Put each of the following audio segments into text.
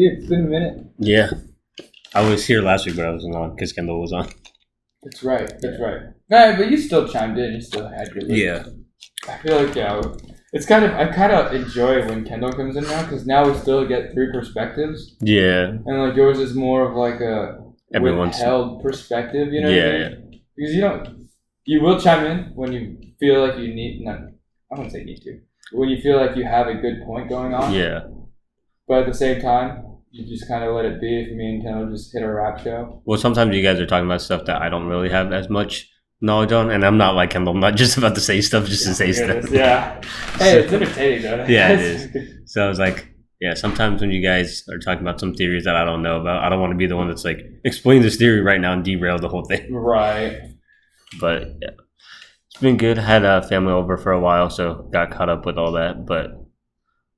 dude. It's been a minute. Yeah. I was here last week, but I wasn't on because Kendall was on. That's right. Right, but you still chimed in. You still had your list. Yeah. I feel like, it's I kind of enjoy when Kendall comes in now, because now we still get 3 perspectives. Yeah. And, like, yours is more of, like, a withheld perspective, you know what I mean? Yeah. Because you will chime in when you feel like you need, I wouldn't say need to, but when you feel like you have a good point going on. Yeah. But at the same time, you just kind of let it be if me and Kendall just hit a rap show. Well, sometimes you guys are talking about stuff that I don't really have as much knowledge on, and I'm not like Kendall. I'm not just about to say stuff just to say stuff. Yeah. Hey, it's entertaining, though. Yeah, it is. So I was like, yeah, sometimes when you guys are talking about some theories that I don't know about, I don't want to be the one that's like, explain this theory right now and derail the whole thing. Right. But yeah, it's been good. Had a family over for a while, so got caught up with all that, but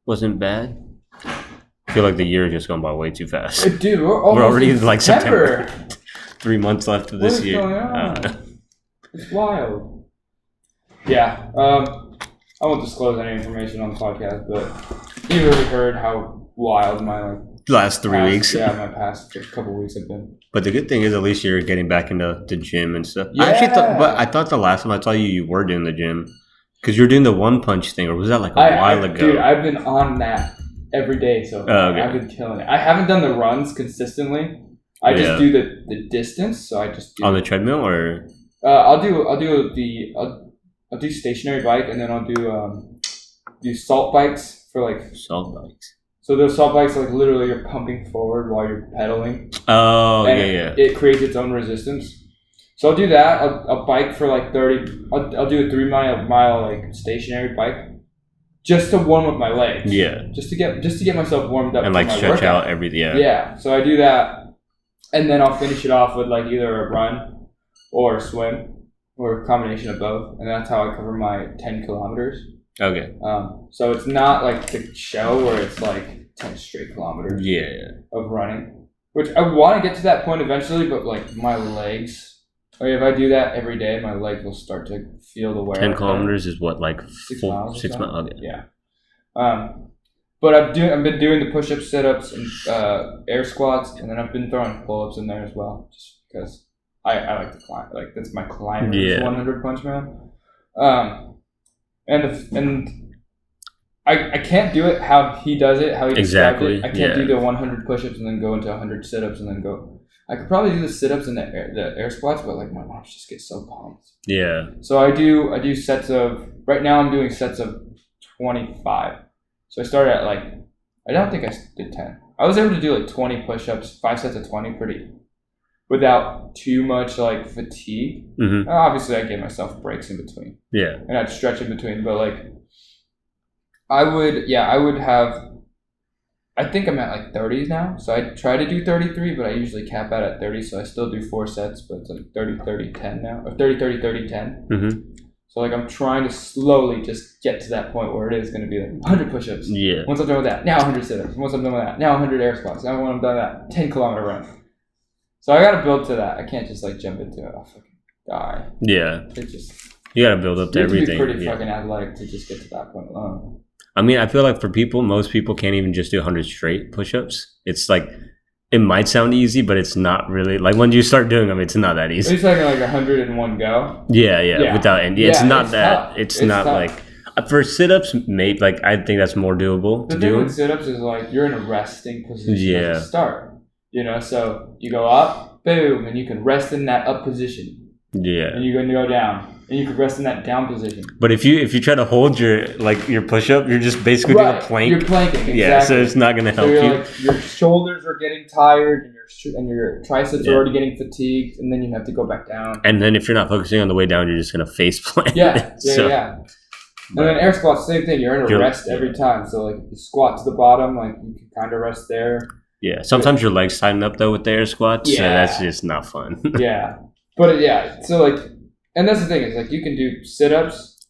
wasn't bad. I feel like the year is just going by way too fast. Dude, we're already in like September. 3 months left of this year. What is going on? It's wild. Yeah. I won't disclose any information on the podcast, but you've already heard how wild my last 3 weeks. Yeah, my past couple weeks have been. But the good thing is, at least you're getting back into the gym and stuff. Yeah. I thought the last time I saw you were doing the gym, because you were doing the one punch thing, or was that like a while ago? Dude, I've been on that every day, so okay. I've been killing it. I haven't done the runs consistently. I just do the distance, so I just do on the treadmill, or I'll do stationary bike, and then I'll do salt bikes for like salt bikes. So those salt bikes, like literally, you're pumping forward while you're pedaling. Oh, and yeah. It creates its own resistance. So I'll do that. I'll bike for like 30. I'll do a 3 mile like stationary bike, just to warm up my legs. Yeah. Just to get myself warmed up and like stretch workout. out everything. Yeah. Yeah. So I do that, and then I'll finish it off with like either a run or a swim, or a combination of both, and that's how I cover my 10 kilometers. Okay. So it's not like the show where it's like 10 straight kilometers. Yeah. Of running, which I want to get to that point eventually, but like my legs, like if I do that every day, my legs will start to feel the wear. 10 kilometers is what, like 6 miles? 6 miles. Okay. Yeah. But I've been doing the push-ups, sit-ups, and air squats, and then I've been throwing pull-ups in there as well, just because I like to climb. Like that's my climber's 100 punch man. And I can't do it how he does it, how he described it. I can't do the 100 push-ups and then go into 100 sit-ups and then go. I could probably do the sit-ups and the air squats, but like my arms just get so pumped. Yeah. So I do sets of. Right now I'm doing sets of 25. So I started at like, I don't think I did 10. I was able to do like 20 push-ups, 5 sets of 20 without too much like fatigue. Mm-hmm. Obviously I gave myself breaks in between. Yeah. And I'd stretch in between, but like I would have, I think I'm at like 30s now. So I try to do 33, but I usually cap out at 30. So I still do 4 sets, but it's like 30, 30, 10 now, or 30, 30, 30, 10. Mm-hmm. So like I'm trying to slowly just get to that point where it is going to be like 100 push-ups. Yeah. Once I'm done with that, now 100 sit-ups. Once I'm done with that, now 100 air squats. Now when I'm done with that, 10 kilometer run. So I got to build to that. I can't just like jump into it. I'll fucking die. Yeah. You got to build up to everything. You have to be pretty fucking athletic to just get to that point alone. I mean, I feel like for most people can't even just do 100 straight push-ups. It's like, it might sound easy, but it's not really. Like when you start doing them, it's not that easy. Are you talking like 100 in one go? Yeah. Without any. It's not that. Tough. It's not tough. Like for sit-ups, mate. Like I think that's more doable to do. The thing with sit-ups is like you're in a resting position at the start. You know, so you go up, boom, and you can rest in that up position. Yeah. And you're going to go down. And you can rest in that down position. But if you try to hold your push-up, you're just basically doing a plank. You're planking, exactly. Yeah, so it's not going to help you. Like, your shoulders are getting tired, and your triceps are already getting fatigued, and then you have to go back down. And then if you're not focusing on the way down, you're just going to face plant. Yeah. And then air squats, same thing. You're in a rest every time. So like if you squat to the bottom, like you can kind of rest there. Yeah. Sometimes your legs tighten up though with the air squats. Yeah. So that's just not fun. Yeah. But so like. And that's the thing, is like you can do sit-ups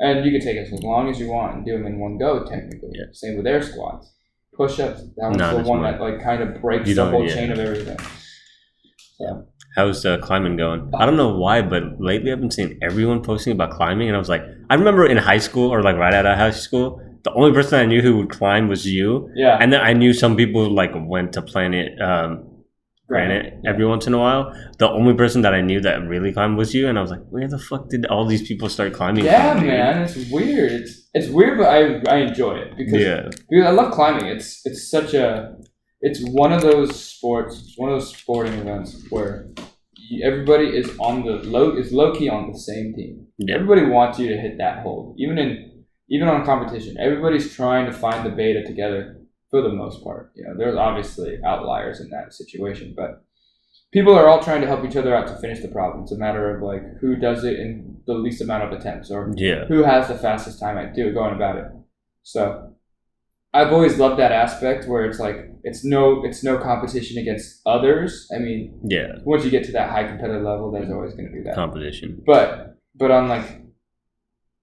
and you can take it as long as you want and do them in one go technically. Yeah. Same with air squats. Push-ups, that one's the one that like kind of breaks the whole chain of everything. So. How's climbing going? I don't know why, but lately I've been seeing everyone posting about climbing, and I was like, I remember in high school or like right out of high school, the only person I knew who would climb was you. Yeah. And then I knew some people who like went to Planet Granite every once in a while. The only person that I knew that really climbed was you, and I was like, where the fuck did all these people start climbing from? Man, it's weird. It's weird, but I enjoy it because I love climbing. It's one of those sports. It's one of those sporting events where everybody is low-key on the same team. Yeah. Everybody wants you to hit that hold, even on competition. Everybody's trying to find the beta together for the most part. There's obviously outliers in that situation, but people are all trying to help each other out to finish the problem. It's a matter of like who does it in the least amount of attempts, or who has the fastest time at going about it. So I've always loved that aspect where it's like it's no competition against others. I mean, once you get to that high competitive level, there's always going to be that competition. But on like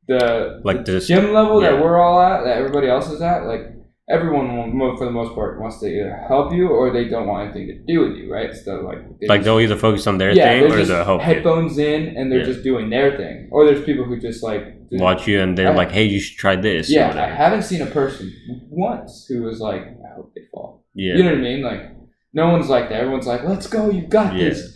the gym level that we're all at, that everybody else is at, like everyone for the most part wants to either help you or they don't want anything to do with you, right? So they'll either focus on their thing or they'll help you. Headphones in and they're just doing their thing. Or there's people who just watch you and they're like, hey, you should try this. Yeah, I haven't seen a person once who was like, I hope they fall. Yeah. You know what I mean? Like, no one's like that. Everyone's like, let's go, you got this.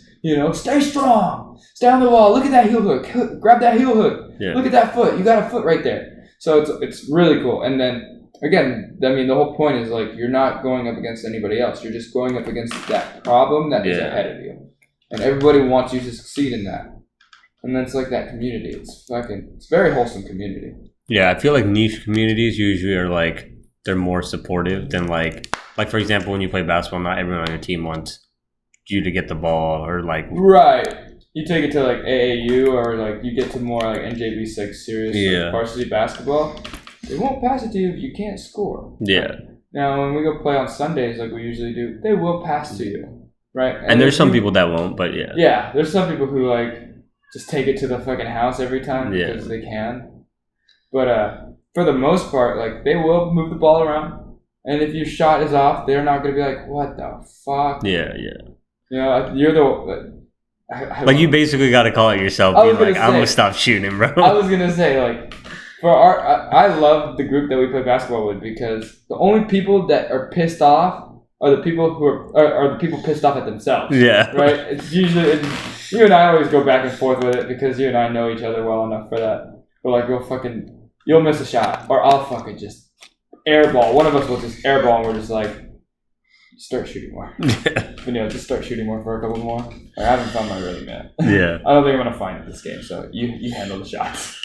Stay strong. Stay on the wall. Look at that heel hook. Grab that heel hook. Yeah. Look at that foot. You got a foot right there. So it's really cool. And then, again, I mean, the whole point is like you're not going up against anybody else. You're just going up against that problem that is ahead of you. And everybody wants you to succeed in that. And then it's like that community. It's very wholesome community. Yeah, I feel like niche communities usually are like, they're more supportive than like for example, when you play basketball, not everyone on your team wants you to get the ball or like. Right. You take it to like AAU or like you get to more like NJV6 serious varsity basketball. They won't pass it to you if you can't score. Yeah. Now, when we go play on Sundays like we usually do, they will pass to you, right? And there's some people that won't, but yeah. Yeah, there's some people who like just take it to the fucking house every time because they can. But for the most part, like they will move the ball around, and if your shot is off, they're not gonna be like, "What the fuck?" Yeah. You're the. Like you basically got to call it yourself. I'm gonna stop shooting, bro. I was gonna say like. I love the group that we play basketball with because the only people that are pissed off are the people who are the people pissed off at themselves. Yeah. Right? It's usually you and I always go back and forth with it because you and I know each other well enough for that. We're like, you'll miss a shot, or I'll fucking just airball. One of us will just airball, and we're just like, start shooting more. But just start shooting more for a couple more. Like, I haven't found my rhythm yet. Yeah. I don't think I'm gonna find it this game. So you handle the shots.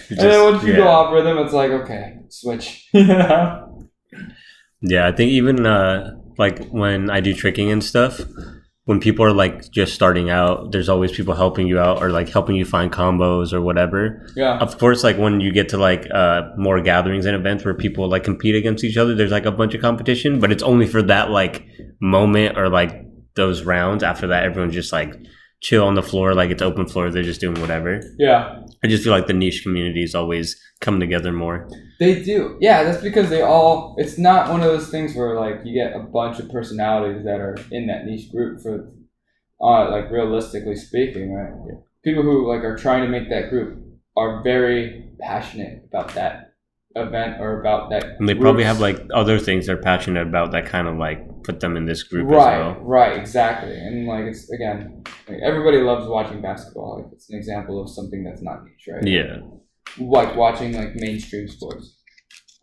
And then once you go off rhythm, it's like, okay, switch. Yeah, I think even like when I do tricking and stuff, when people are like just starting out, there's always people helping you out or like helping you find combos or whatever. Yeah. Of course, like when you get to like more gatherings and events where people like compete against each other, there's like a bunch of competition, but it's only for that like moment or like those rounds. After that, everyone's just like chill on the floor, like it's open floor, they're just doing whatever. Yeah. I just feel like the niche communities always come together more. They do. Yeah, that's because it's not one of those things where like you get a bunch of personalities that are in that niche group for like realistically speaking, right? Yeah. People who like are trying to make that group are very passionate about that event or about that and they probably have like other things they're passionate about that kind of like put them in this group as well. Right, exactly. And like it's again, like everybody loves watching basketball. Like it's an example of something that's not niche, right? Yeah. Like watching like mainstream sports.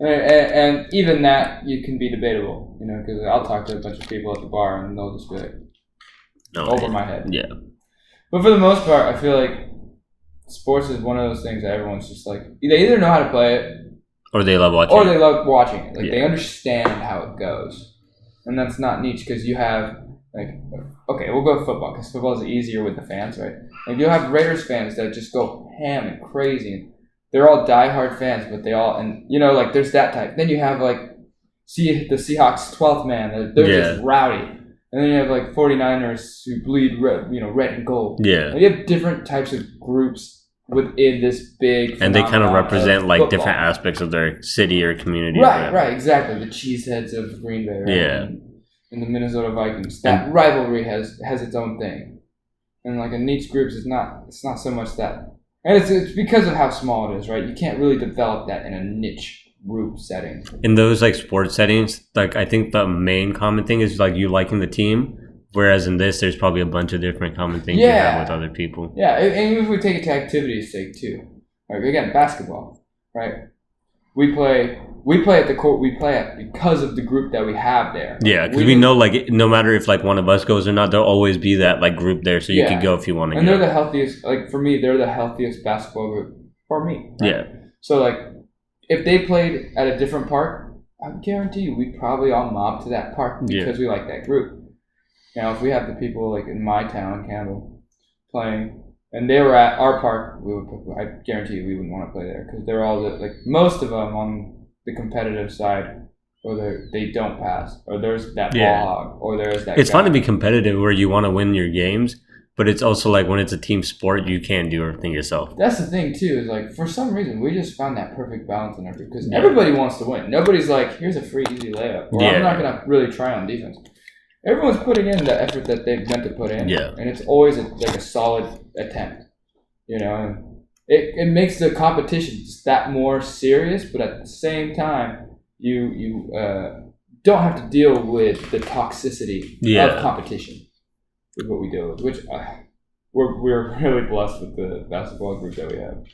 And even that you can be debatable, because I'll talk to a bunch of people at the bar and they'll just be like over my head. Yeah. But for the most part, I feel like sports is one of those things that everyone's just like they either know how to play it or they love watching it. Like, they understand how it goes. And that's not niche because you have, like, okay, we'll go with football because football is easier with the fans, right? Like, you'll have Raiders fans that just go ham and crazy. And they're all diehard fans, but like, there's that type. Then you have, like, the Seahawks 12th man. They're just rowdy. And then you have, like, 49ers who bleed red and gold. Yeah. Like, you have different types of groups within this big and they kind of represent like football. Different aspects of their city or community right exactly. The cheeseheads of Green Bay, right? Yeah, and the Minnesota Vikings, that rivalry has its own thing. And like a niche groups it's not so much that, and it's because of how small it is, right? You can't really develop that in a niche group setting. In those like sports settings, like I think the main common thing is like you liking the team, whereas in this there's probably a bunch of different common things you have with other people. Yeah, and even if we take it to activity's sake too. Like again, basketball, right? We play at the court we play at because of the group that we have there. Yeah, because we know like no matter if like one of us goes or not, there'll always be that like group there, so you can go if you want to. And they're the healthiest. Like for me, they're the healthiest basketball group for me. Right? Yeah. So like, if they played at a different park, I guarantee you we'd probably all mob to that park because we like that group. Now, if we have the people like in my town, Campbell, playing, and they were at our park, I guarantee you we wouldn't want to play there because they're all like most of them on the competitive side, or they don't pass, or there's that ball hog, or there's that. It's fun to be competitive where you want to win your games, but it's also like when it's a team sport, you can't do everything yourself. That's the thing too. Is like for some reason we just found that perfect balance in our group because everybody wants to win. Nobody's like, here's a free easy layup, or I'm not gonna really try on defense. Everyone's putting in the effort that they've meant to put in, and it's always like a solid attempt. You know, it makes the competition just that more serious, but at the same time, you don't have to deal with the toxicity of competition with what we deal with, which we're really blessed with the basketball group that we have.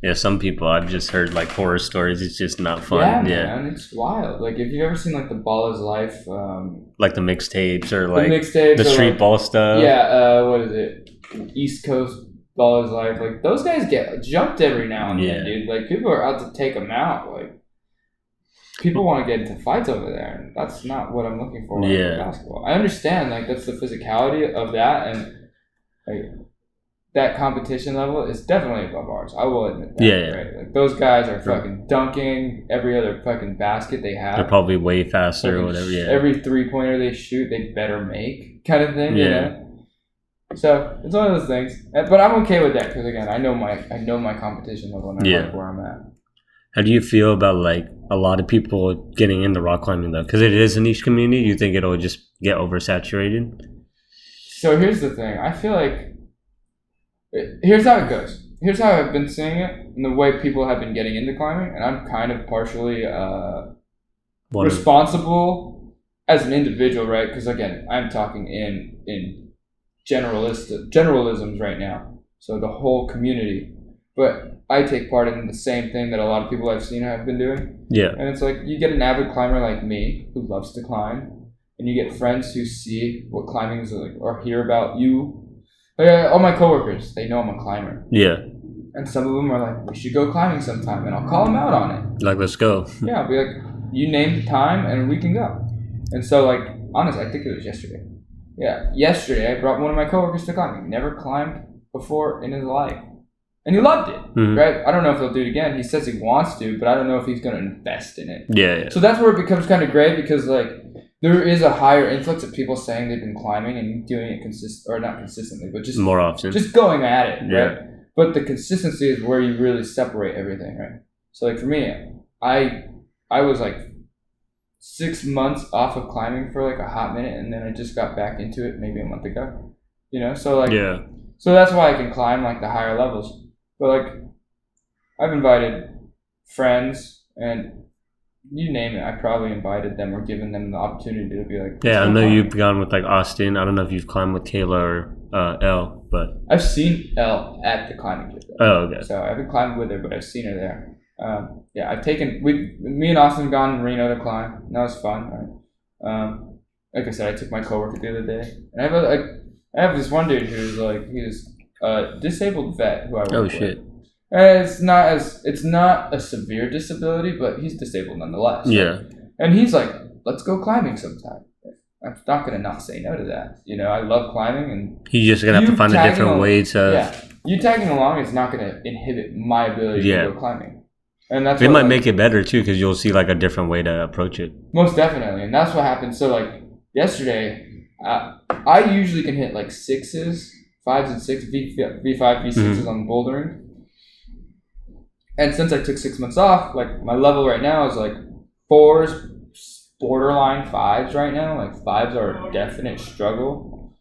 Yeah, some people I've just heard like horror stories. It's just not fun. Yeah, man, it's wild. Like if you've ever seen like the Ball is Life, like the mixtapes or like the street like, ball stuff. Yeah, what is it? East Coast Ball is Life. Like those guys get jumped every now and then, dude. Like people are out to take them out. Like people want to get into fights over there, and that's not what I'm looking for in basketball. I understand like that's the physicality of that, and like that competition level is definitely above ours. I will admit that. Right? Like those guys are fucking dunking every other fucking basket they have. They're probably way faster or whatever. Yeah. Every 3-pointer they shoot, they better make, kind of thing. You know. So it's one of those things, but I'm okay with that because again, I know my competition level and I like where I'm at. How do you feel about like a lot of people getting into rock climbing though? Because it is a niche community. Do you think it'll just get oversaturated? So here's the thing. I feel like here's how it goes. Here's how I've been seeing it and the way people have been getting into climbing, and I'm kind of partially responsible as an individual, right? Because again, I'm talking in generalisms right now. So the whole community, but I take part in the same thing that a lot of people I've seen have been doing. Yeah. And it's like you get an avid climber like me who loves to climb, and you get friends who see what climbing is like or hear about you. Like, all my coworkers, they know I'm a climber. Yeah. And some of them are like, we should go climbing sometime, and I'll call them out on it. Like, let's go. Yeah, I'll be like, you name the time, and we can go. And so, like, honestly, I think it was yesterday. Yeah, yesterday I brought one of my coworkers to climbing. Never climbed before in his life. And he loved it, right? I don't know if he'll do it again. He says he wants to, but I don't know if he's going to invest in it. Yeah. So that's where it becomes kind of great because, like, there is a higher influx of people saying they've been climbing and doing it not consistently, but just more often, just going at it, right? But the consistency is where you really separate everything, right? So like for me, I was like 6 months off of climbing for like a hot minute, and then I just got back into it maybe a month ago, you know. So like so that's why I can climb like the higher levels. But like I've invited friends and. You name it, I probably invited them or given them the opportunity to be like. Yeah, I know you've gone with like Austin. I don't know if you've climbed with Kayla or Elle, but I've seen Elle at the climbing gym. Oh, okay. So I haven't climbed with her, but I've seen her there. Yeah, I've taken me and Austin have gone to Reno to climb. And that was fun. Right? Like I said, I took my coworker the other day, and I have this one dude who's like he's a disabled vet who I work with. Oh shit. It's not a severe disability, but he's disabled nonetheless. Yeah. And he's like, let's go climbing sometime. I'm not gonna not say no to that. You know, I love climbing, and you're just gonna have to find a different way to. Yeah, you tagging along is not gonna inhibit my ability to go climbing, and that's. It might make it better too, because you'll see like a different way to approach it. Most definitely, and that's what happened. So like yesterday, I usually can hit like 6s, 5s, and 6 V5, V6s on bouldering. And since I took 6 months off, like my level right now is like 4s, borderline 5s right now. Like 5s are a definite struggle.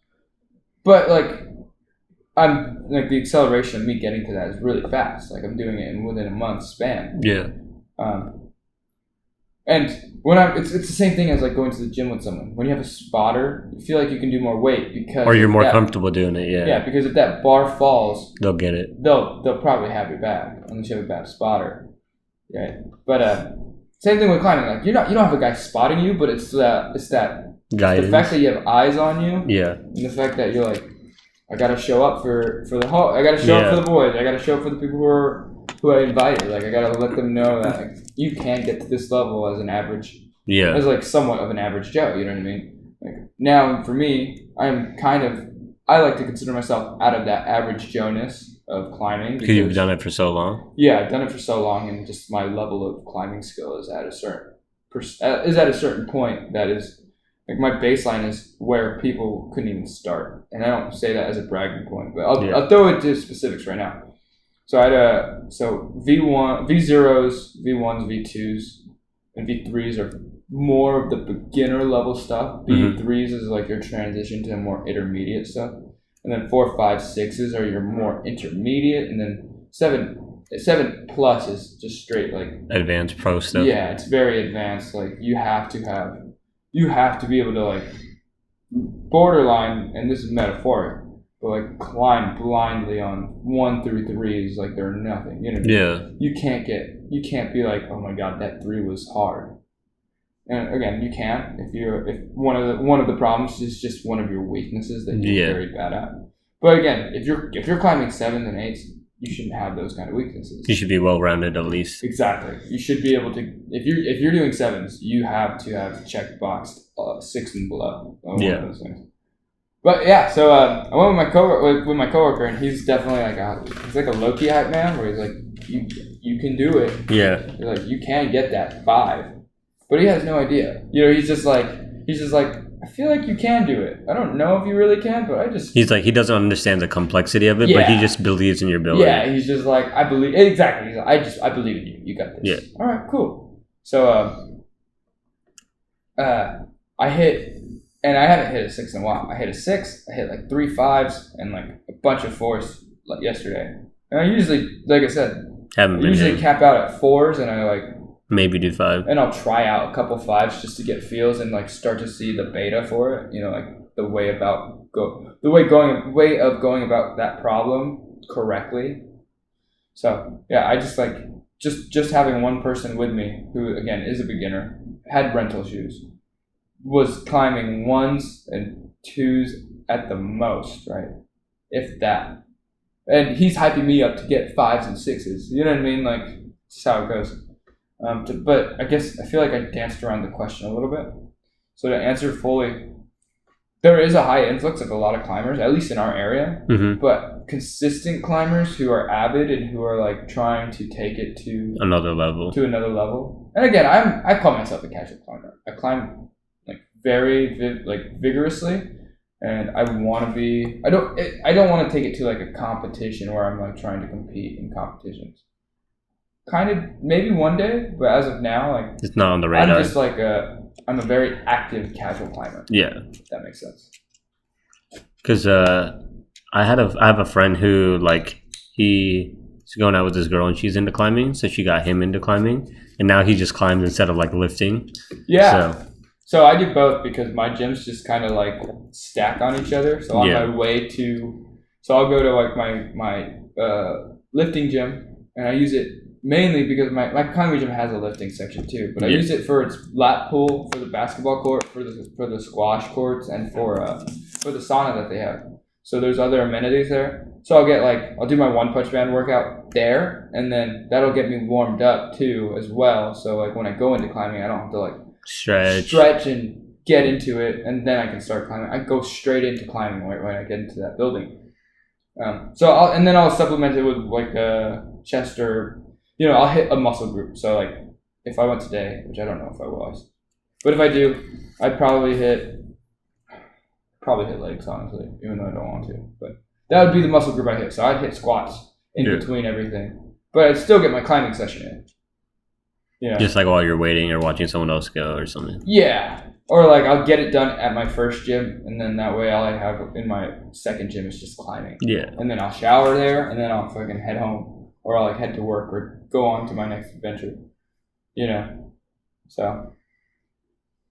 But like I'm like the acceleration of me getting to that is really fast. Like I'm doing it within a month span. Yeah. And it's the same thing as like going to the gym with someone. When you have a spotter, you feel like you can do more weight because, or you're more comfortable doing it. Yeah. Yeah, because if that bar falls, they'll get it. They'll probably have your back unless you have a bad spotter. Right. But same thing with climbing. Like you don't have a guy spotting you, but it's that guidance. The fact that you have eyes on you. Yeah. And the fact that you're like, I gotta show up for the whole. I gotta show up for the boys. I gotta show up for the people who I invited. Like I gotta let them know that like, you can't get to this level as an average. Yeah. As like somewhat of an average Joe. You know what I mean? Like now for me, I like to consider myself out of that average Joe-ness of climbing. Because you've done it for so long. Yeah, I've done it for so long, and just my level of climbing skill is at a certain point that is. Like my baseline is where people couldn't even start, and I don't say that as a bragging point, but I'll throw it to specifics right now. So I had V1, V0s, V1s, V2s, and V3s are more of the beginner level stuff. V3s is like your transition to more intermediate stuff, and then 4, 5, 6s are your more intermediate, and then 7 plus is just straight like advanced pro stuff. Yeah, it's very advanced. Like you have to be able to like borderline, and this is metaphoric, but like climb blindly on 1 through 3s like they're nothing. You know? Yeah. You can't be like, oh my god, that 3 was hard. And again, you can't if one of the problems is just one of your weaknesses that you're very bad at. But again, if you're climbing 7s and 8s, you shouldn't have those kind of weaknesses. You should be well rounded at least. Exactly. You should be able to. If you're doing 7s, you have to have checkboxed 6 and below. One of those things. But yeah, so I went with my coworker, and he's definitely he's like a Lowkey hype man, where he's like, you can do it. Yeah. You're like, you can get that 5, but he has no idea. You know, he's just like. I feel like you can do it. I don't know if you really can, but He's like, he doesn't understand the complexity of it, but he just believes in your ability. Yeah, he's just like, I believe. Exactly. He's like, I believe in you. You got this. Yeah. All right, cool. So, I hit, and I haven't hit a 6 in a while. I hit a 6, I hit like 3 5s, and like a bunch of 4s like yesterday. And I usually, like I said, cap out at 4s, and I like, maybe do 5. And I'll try out a couple 5s just to get feels and like start to see the beta for it. You know, like the way of going about that problem correctly. So yeah, I just like just having one person with me who again is a beginner, had rental shoes, was climbing 1s and 2s at the most, right? If that. And he's hyping me up to get 5s and 6s. You know what I mean? Like that's how it goes. But I guess I feel like I danced around the question a little bit. So to answer fully, there is a high influx of a lot of climbers, at least in our area. Mm-hmm. But consistent climbers who are avid and who are like trying to take it to another level. And again, I call myself a casual climber. I climb like very vigorously, and I want to be. I don't want to take it to like a competition where I'm like trying to compete in competitions. Kind of maybe one day, but as of now, like it's not on the radar. I'm just like I'm a very active casual climber. Yeah, if that makes sense. Because I have a friend who like he's going out with this girl and she's into climbing, so she got him into climbing, and now he just climbs instead of like lifting. Yeah. So I do both because my gyms just kind of like stack on each other. So on my way to, I'll go to like my lifting gym, and I use it. Mainly because my climbing gym has a lifting section too, but I use it for its lap pool, for the basketball court, for the squash courts, and for the sauna that they have. So there's other amenities there. So I'll do my one punch man workout there, and then that'll get me warmed up too as well. So like when I go into climbing, I don't have to like stretch and get into it, and then I can start climbing. I go straight into climbing when I get into that building. I'll supplement it with like a chest or. You know, I'll hit a muscle group. So, like, if I went today, which I don't know if I will, but if I do, I'd probably hit legs, honestly, even though I don't want to. But that would be the muscle group I hit. So I'd hit squats in between everything. But I'd still get my climbing session in. You know? Just like while you're waiting or watching someone else go or something. Yeah. Or, like, I'll get it done at my first gym, and then that way all I have in my second gym is just climbing. Yeah. And then I'll shower there, and then I'll fucking head home. Or I'll like head to work or go on to my next adventure, you know. So,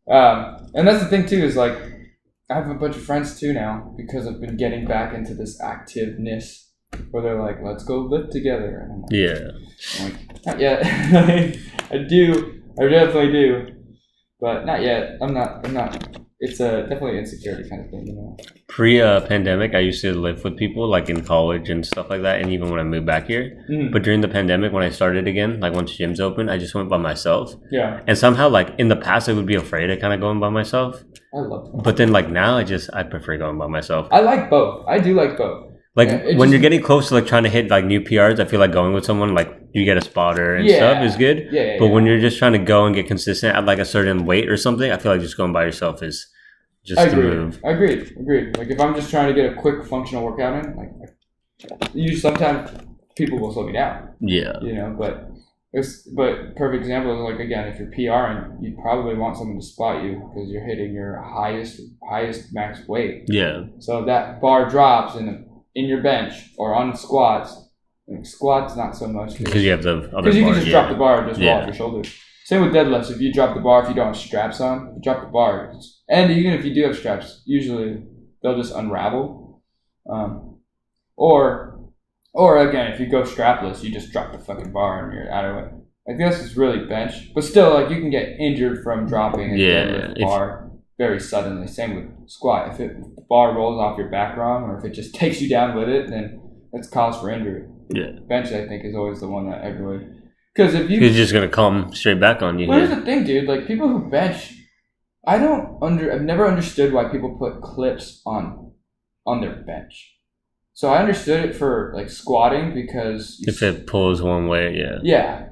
and that's the thing too, is like, I have a bunch of friends too now because I've been getting back into this activeness where they're like, let's go lift together. And I'm like, not yet. I definitely do, but not yet. I'm not. It's definitely an insecurity kind of thing, you know. Pre-pandemic, I used to live with people like in college and stuff like that, and even when I moved back here. Mm-hmm. But during the pandemic, when I started again, like once gyms opened, I just went by myself. Yeah. And somehow, like in the past, I would be afraid of kind of going by myself. I love that. But then, like now, I prefer going by myself. I like both. I do like both. Like when you're getting close to like trying to hit like new PRs, I feel like going with someone like you get a spotter and stuff is good. Yeah. But when you're just trying to go and get consistent at like a certain weight or something, I feel like just going by yourself is just the move. I agree. Like if I'm just trying to get a quick functional workout in, like sometimes people will slow me down. Yeah. You know, but perfect example is like, again, if you're PRing, you probably want someone to spot you because you're hitting your highest max weight. Yeah. So if that bar drops in your bench or on squats. Like squats, not so much. Because you have the other bar. Because you can just drop the bar and just roll off your shoulders. Same with deadlifts. If you drop the bar, if you don't have straps on, you drop the bar. And even if you do have straps, usually they'll just unravel. Or again, if you go strapless, you just drop the fucking bar and you're out of it. I guess it's really bench. But still, like, you can get injured from dropping a deadlift bar very suddenly. Same with squat. If the bar rolls off your back rung or if it just takes you down with it, then that's cause for injury. Yeah. Bench, I think, is always the one that everyone... Because if you... He's just going to come straight back on you. Well, here's the thing, dude. Like, people who bench... I've never understood why people put clips on their bench. So I understood it for, like, squatting because... If it pulls one way, yeah. Yeah.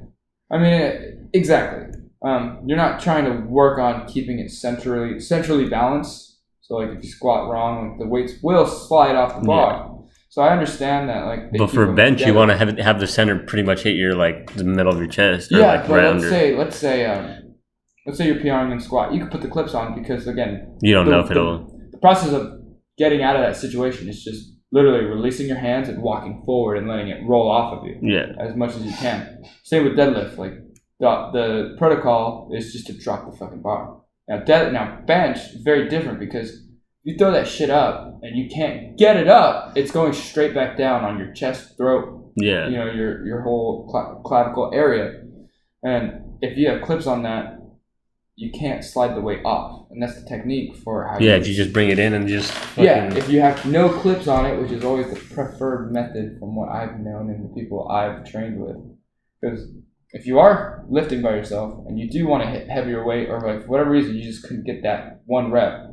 I mean, exactly. You're not trying to work on keeping it centrally balanced. So, like, if you squat wrong, like, the weights will slide off the bar. Yeah. So I understand that, like. But for bench, together. You want to have the center pretty much hit your like the middle of your chest, or like but right let's say you're PRing in squat. You can put the clips on because again, you don't know if it'll. The process of getting out of that situation is just literally releasing your hands and walking forward and letting it roll off of you. Yeah. As much as you can. Same with deadlift. Like the protocol is just to drop the fucking bar. Now bench is very different because. You throw that shit up and you can't get it up, it's going straight back down on your chest, throat, you know, your whole clavicle area. And if you have clips on that, you can't slide the weight off. And that's the technique for how if you just bring it in and just if you have no clips on it, which is always the preferred method from what I've known and the people I've trained with. Because if you are lifting by yourself and you do want to hit heavier weight or like for whatever reason you just couldn't get that one rep,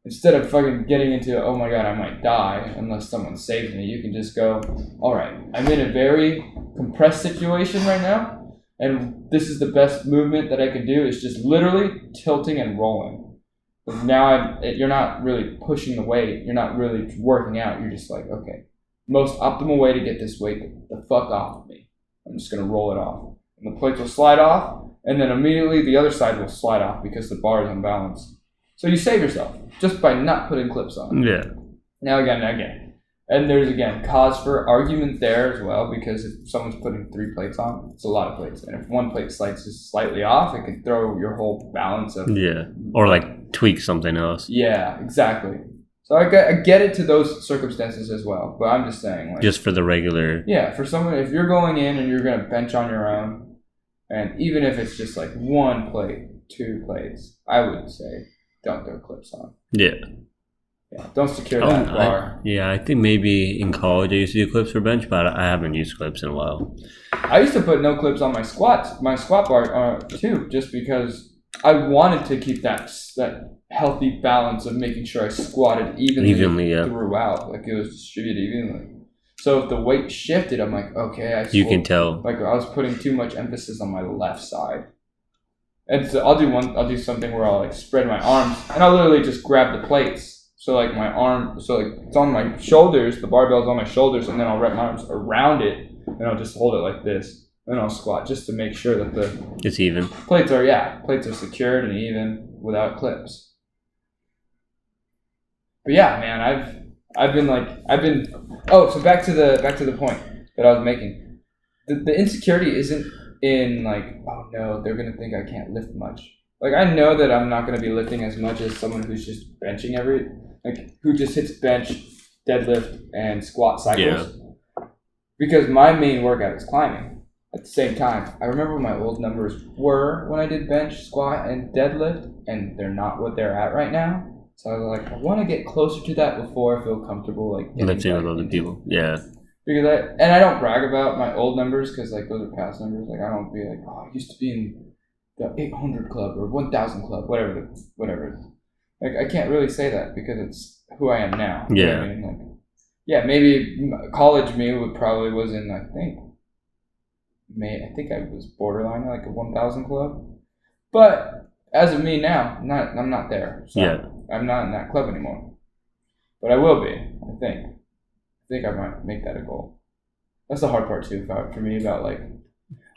instead of fucking getting into, oh my god, I might die unless someone saves me, you can just go, all right, I'm in a very compressed situation right now, and this is the best movement that I can do is just literally tilting and rolling. But now you're not really pushing the weight, you're not really working out, you're just like, okay, most optimal way to get this weight the fuck off of me. I'm just going to roll it off. And the plates will slide off, and then immediately the other side will slide off because the bar is unbalanced. So you save yourself just by not putting clips on. Yeah. Now again. And there's, again, cause for argument there as well because if someone's putting 3 plates on, it's a lot of plates. And if one plate slides just slightly off, it can throw your whole balance of... Yeah. Or, like, tweak something else. Yeah, exactly. So I get it to those circumstances as well. But I'm just saying... like, just for the regular... Yeah, for someone, if you're going in and you're going to bench on your own, and even if it's just, like, 1 plate, 2 plates, I would say... Don't throw clips on. Yeah. Don't secure that bar. I think maybe in college I used to do clips for bench, but I haven't used clips in a while. I used to put no clips on my squat bar too, just because I wanted to keep that healthy balance of making sure I squatted evenly throughout, like it was distributed evenly. So if the weight shifted, I'm like, okay, you can tell. Like I was putting too much emphasis on my left side. And so I'll do something where I'll like spread my arms and I'll literally just grab the plates. So like my arm, so like it's on my shoulders, the barbell's on my shoulders, and then I'll wrap my arms around it and I'll just hold it like this. And then I'll squat just to make sure that it's even. Plates are secured and even without clips. But yeah, man, so back to the point that I was making. The insecurity isn't in like, oh no, they're gonna think I can't lift much. Like I know that I'm not gonna be lifting as much as someone who's just benching who just hits bench, deadlift, and squat cycles. Yeah. Because my main workout is climbing. At the same time, I remember what my old numbers were when I did bench, squat, and deadlift, and they're not what they're at right now. So I was like, I want to get closer to that before I feel comfortable like lifting with other people. Yeah. Because I don't brag about my old numbers because like those are past numbers. Like I don't be like, oh, I used to be in the 800 club or 1000 club, whatever. Like I can't really say that because it's who I am now. Yeah. You know what I mean? Like, yeah, maybe college me probably was in I think I was borderline like a 1000 club, but as of me now, I'm not there. So yeah. I'm not in that club anymore, but I will be. I think I might make that a goal. That's the hard part too for me about like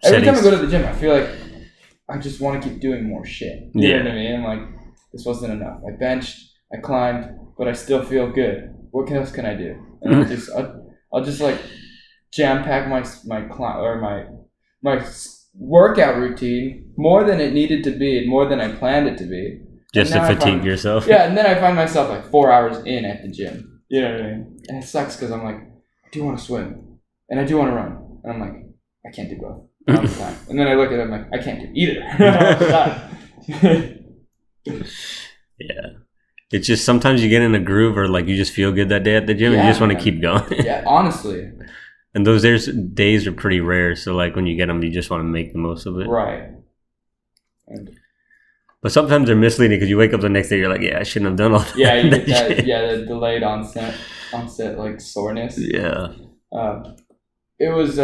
every time I go to the gym, I feel like I just want to keep doing more shit. You know what I mean? Like this wasn't enough. I benched, I climbed, but I still feel good. What else can I do? And I'll just like jam pack my workout routine more than it needed to be and more than I planned it to be. Just to fatigue yourself. Yeah, and then I find myself like 4 hours in at the gym. You know what I mean? And it sucks because I'm like, I do want to swim and I do want to run. And I'm like, I can't do both all the time. And then I look at it, I'm like, I can't do either all the time. Yeah. It's just sometimes you get in a groove or like you just feel good that day at the gym and you just want to keep going. Yeah, honestly. And those days are pretty rare. So like when you get them, you just want to make the most of it. Right. But sometimes they're misleading because you wake up the next day, you're like, yeah, I shouldn't have done all that. Yeah, you get that. Yeah, the delayed onset like soreness. Yeah. It was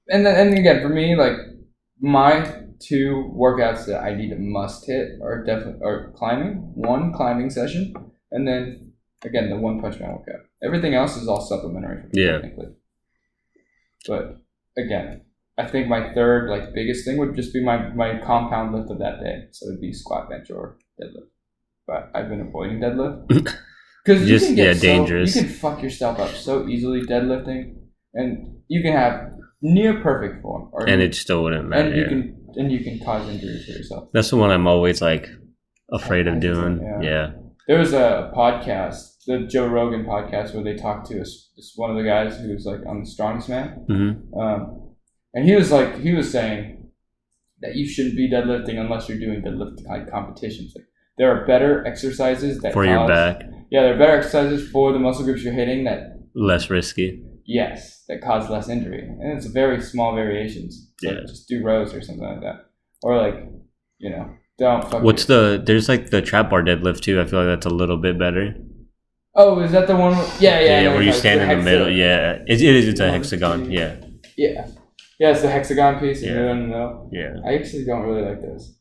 and again for me, like my 2 workouts that I need to must hit are climbing. 1 climbing session, and then again the 1 punch man workout. Everything else is all supplementary. Technically. But again, I think my third like biggest thing would just be my compound lift of that day. So it'd be squat, bench, or deadlift. But I've been avoiding deadlift because you can get dangerous. You can fuck yourself up so easily deadlifting, and you can have near perfect form, and it still wouldn't matter. And you can cause injuries to yourself. That's the one I'm always like afraid of doing. Yeah. There was a podcast, the Joe Rogan podcast, where they talked to one of the guys who was like on the Strongest Man. Mm-hmm. And he was saying that you shouldn't be deadlifting unless you're doing deadlift competitions. Like, there are better exercises that your back. Yeah, there are better exercises for the muscle groups you're hitting that less risky. Yes, that cause less injury, and it's very small variations. So yeah, just do rows or something like that, or like don't. There's like the trap bar deadlift too. I feel like that's a little bit better. Oh, is that the one? Yeah. Where you stand in the middle. Yeah, it is. It's a hexagon. Yeah. Yeah, it's the hexagon piece in the middle. Yeah. I actually don't really like those.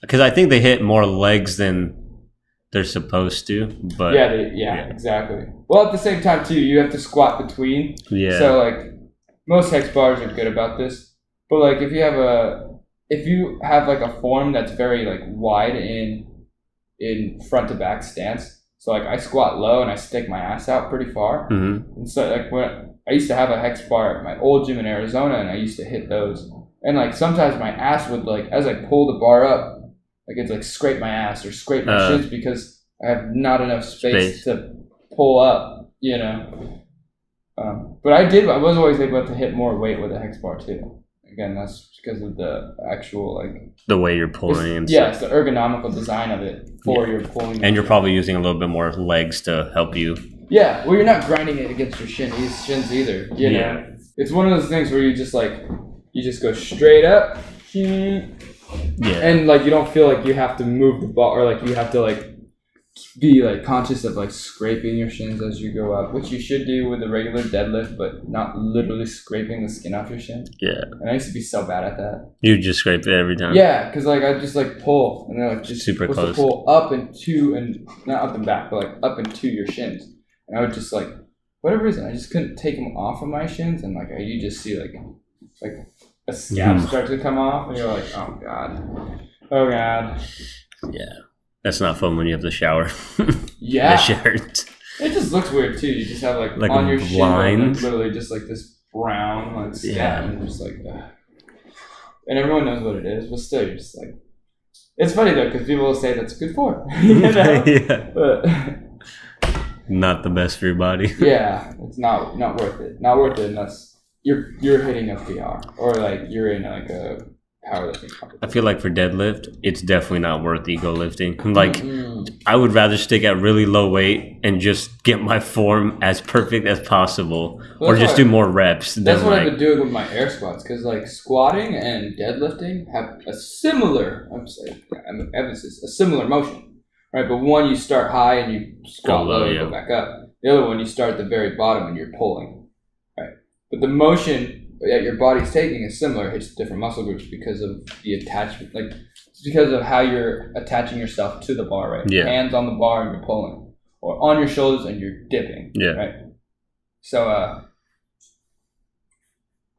Because I think they hit more legs than they're supposed to. But yeah, exactly. Well, at the same time too, you have to squat between. Yeah. So like most hex bars are good about this, but like if you have like a form that's very like wide in front to back stance. So like I squat low and I stick my ass out pretty far. Mm-hmm. And so like when I used to have a hex bar at my old gym in Arizona, and I used to hit those. And like sometimes my ass would like, as I pull the bar up, like it's like scrape my ass or scrape my shins because I have not enough space to pull up, But I was always able to hit more weight with a hex bar too. Again, that's because of the actual like the way you're pulling and stuff. Yeah, it's the ergonomical design of it for your pulling. And you're probably using a little bit more legs to help you. Yeah, well, you're not grinding it against your shins either. You know, it's one of those things where you just go straight up, and like you don't feel like you have to move the bar or like you have to like be like conscious of like scraping your shins as you go up, which you should do with a regular deadlift, but not literally scraping the skin off your shin. Yeah. And I used to be so bad at that. You just scrape it every time. Yeah, because like I just like pull and then like just super close. To pull up and not up and back, but like up and to your shins. And I would just like, whatever reason, I just couldn't take them off of my shins, and like you just see like a scab start to come off, and you're like, oh god. Yeah, that's not fun when you have to shower. Yeah, that shit hurts. It just looks weird too. You just have like on your shin, like, literally just like this brown, like scat, and just like, and everyone knows what it is, but still, you're just like, it's funny though, because people will say that's good for, you know? Yeah. But not the best for your body. Yeah, it's not worth it. Not worth it unless you're hitting a PR or like you're in like a powerlifting competition. I feel like for deadlift, it's definitely not worth ego lifting. Like, I would rather stick at really low weight and just get my form as perfect as possible, or just do more reps. That's what I've been doing with my air squats, because like squatting and deadlifting have a similar, emphasis, a similar motion, right? But one you start high and you squat low and go back up. The other one you start at the very bottom and you're pulling, right? But the motion that your body's taking is similar. It's different muscle groups because of the attachment, like it's because of how you're attaching yourself to the bar, right? Yeah. Hands on the bar and you're pulling, or on your shoulders and you're dipping, right? So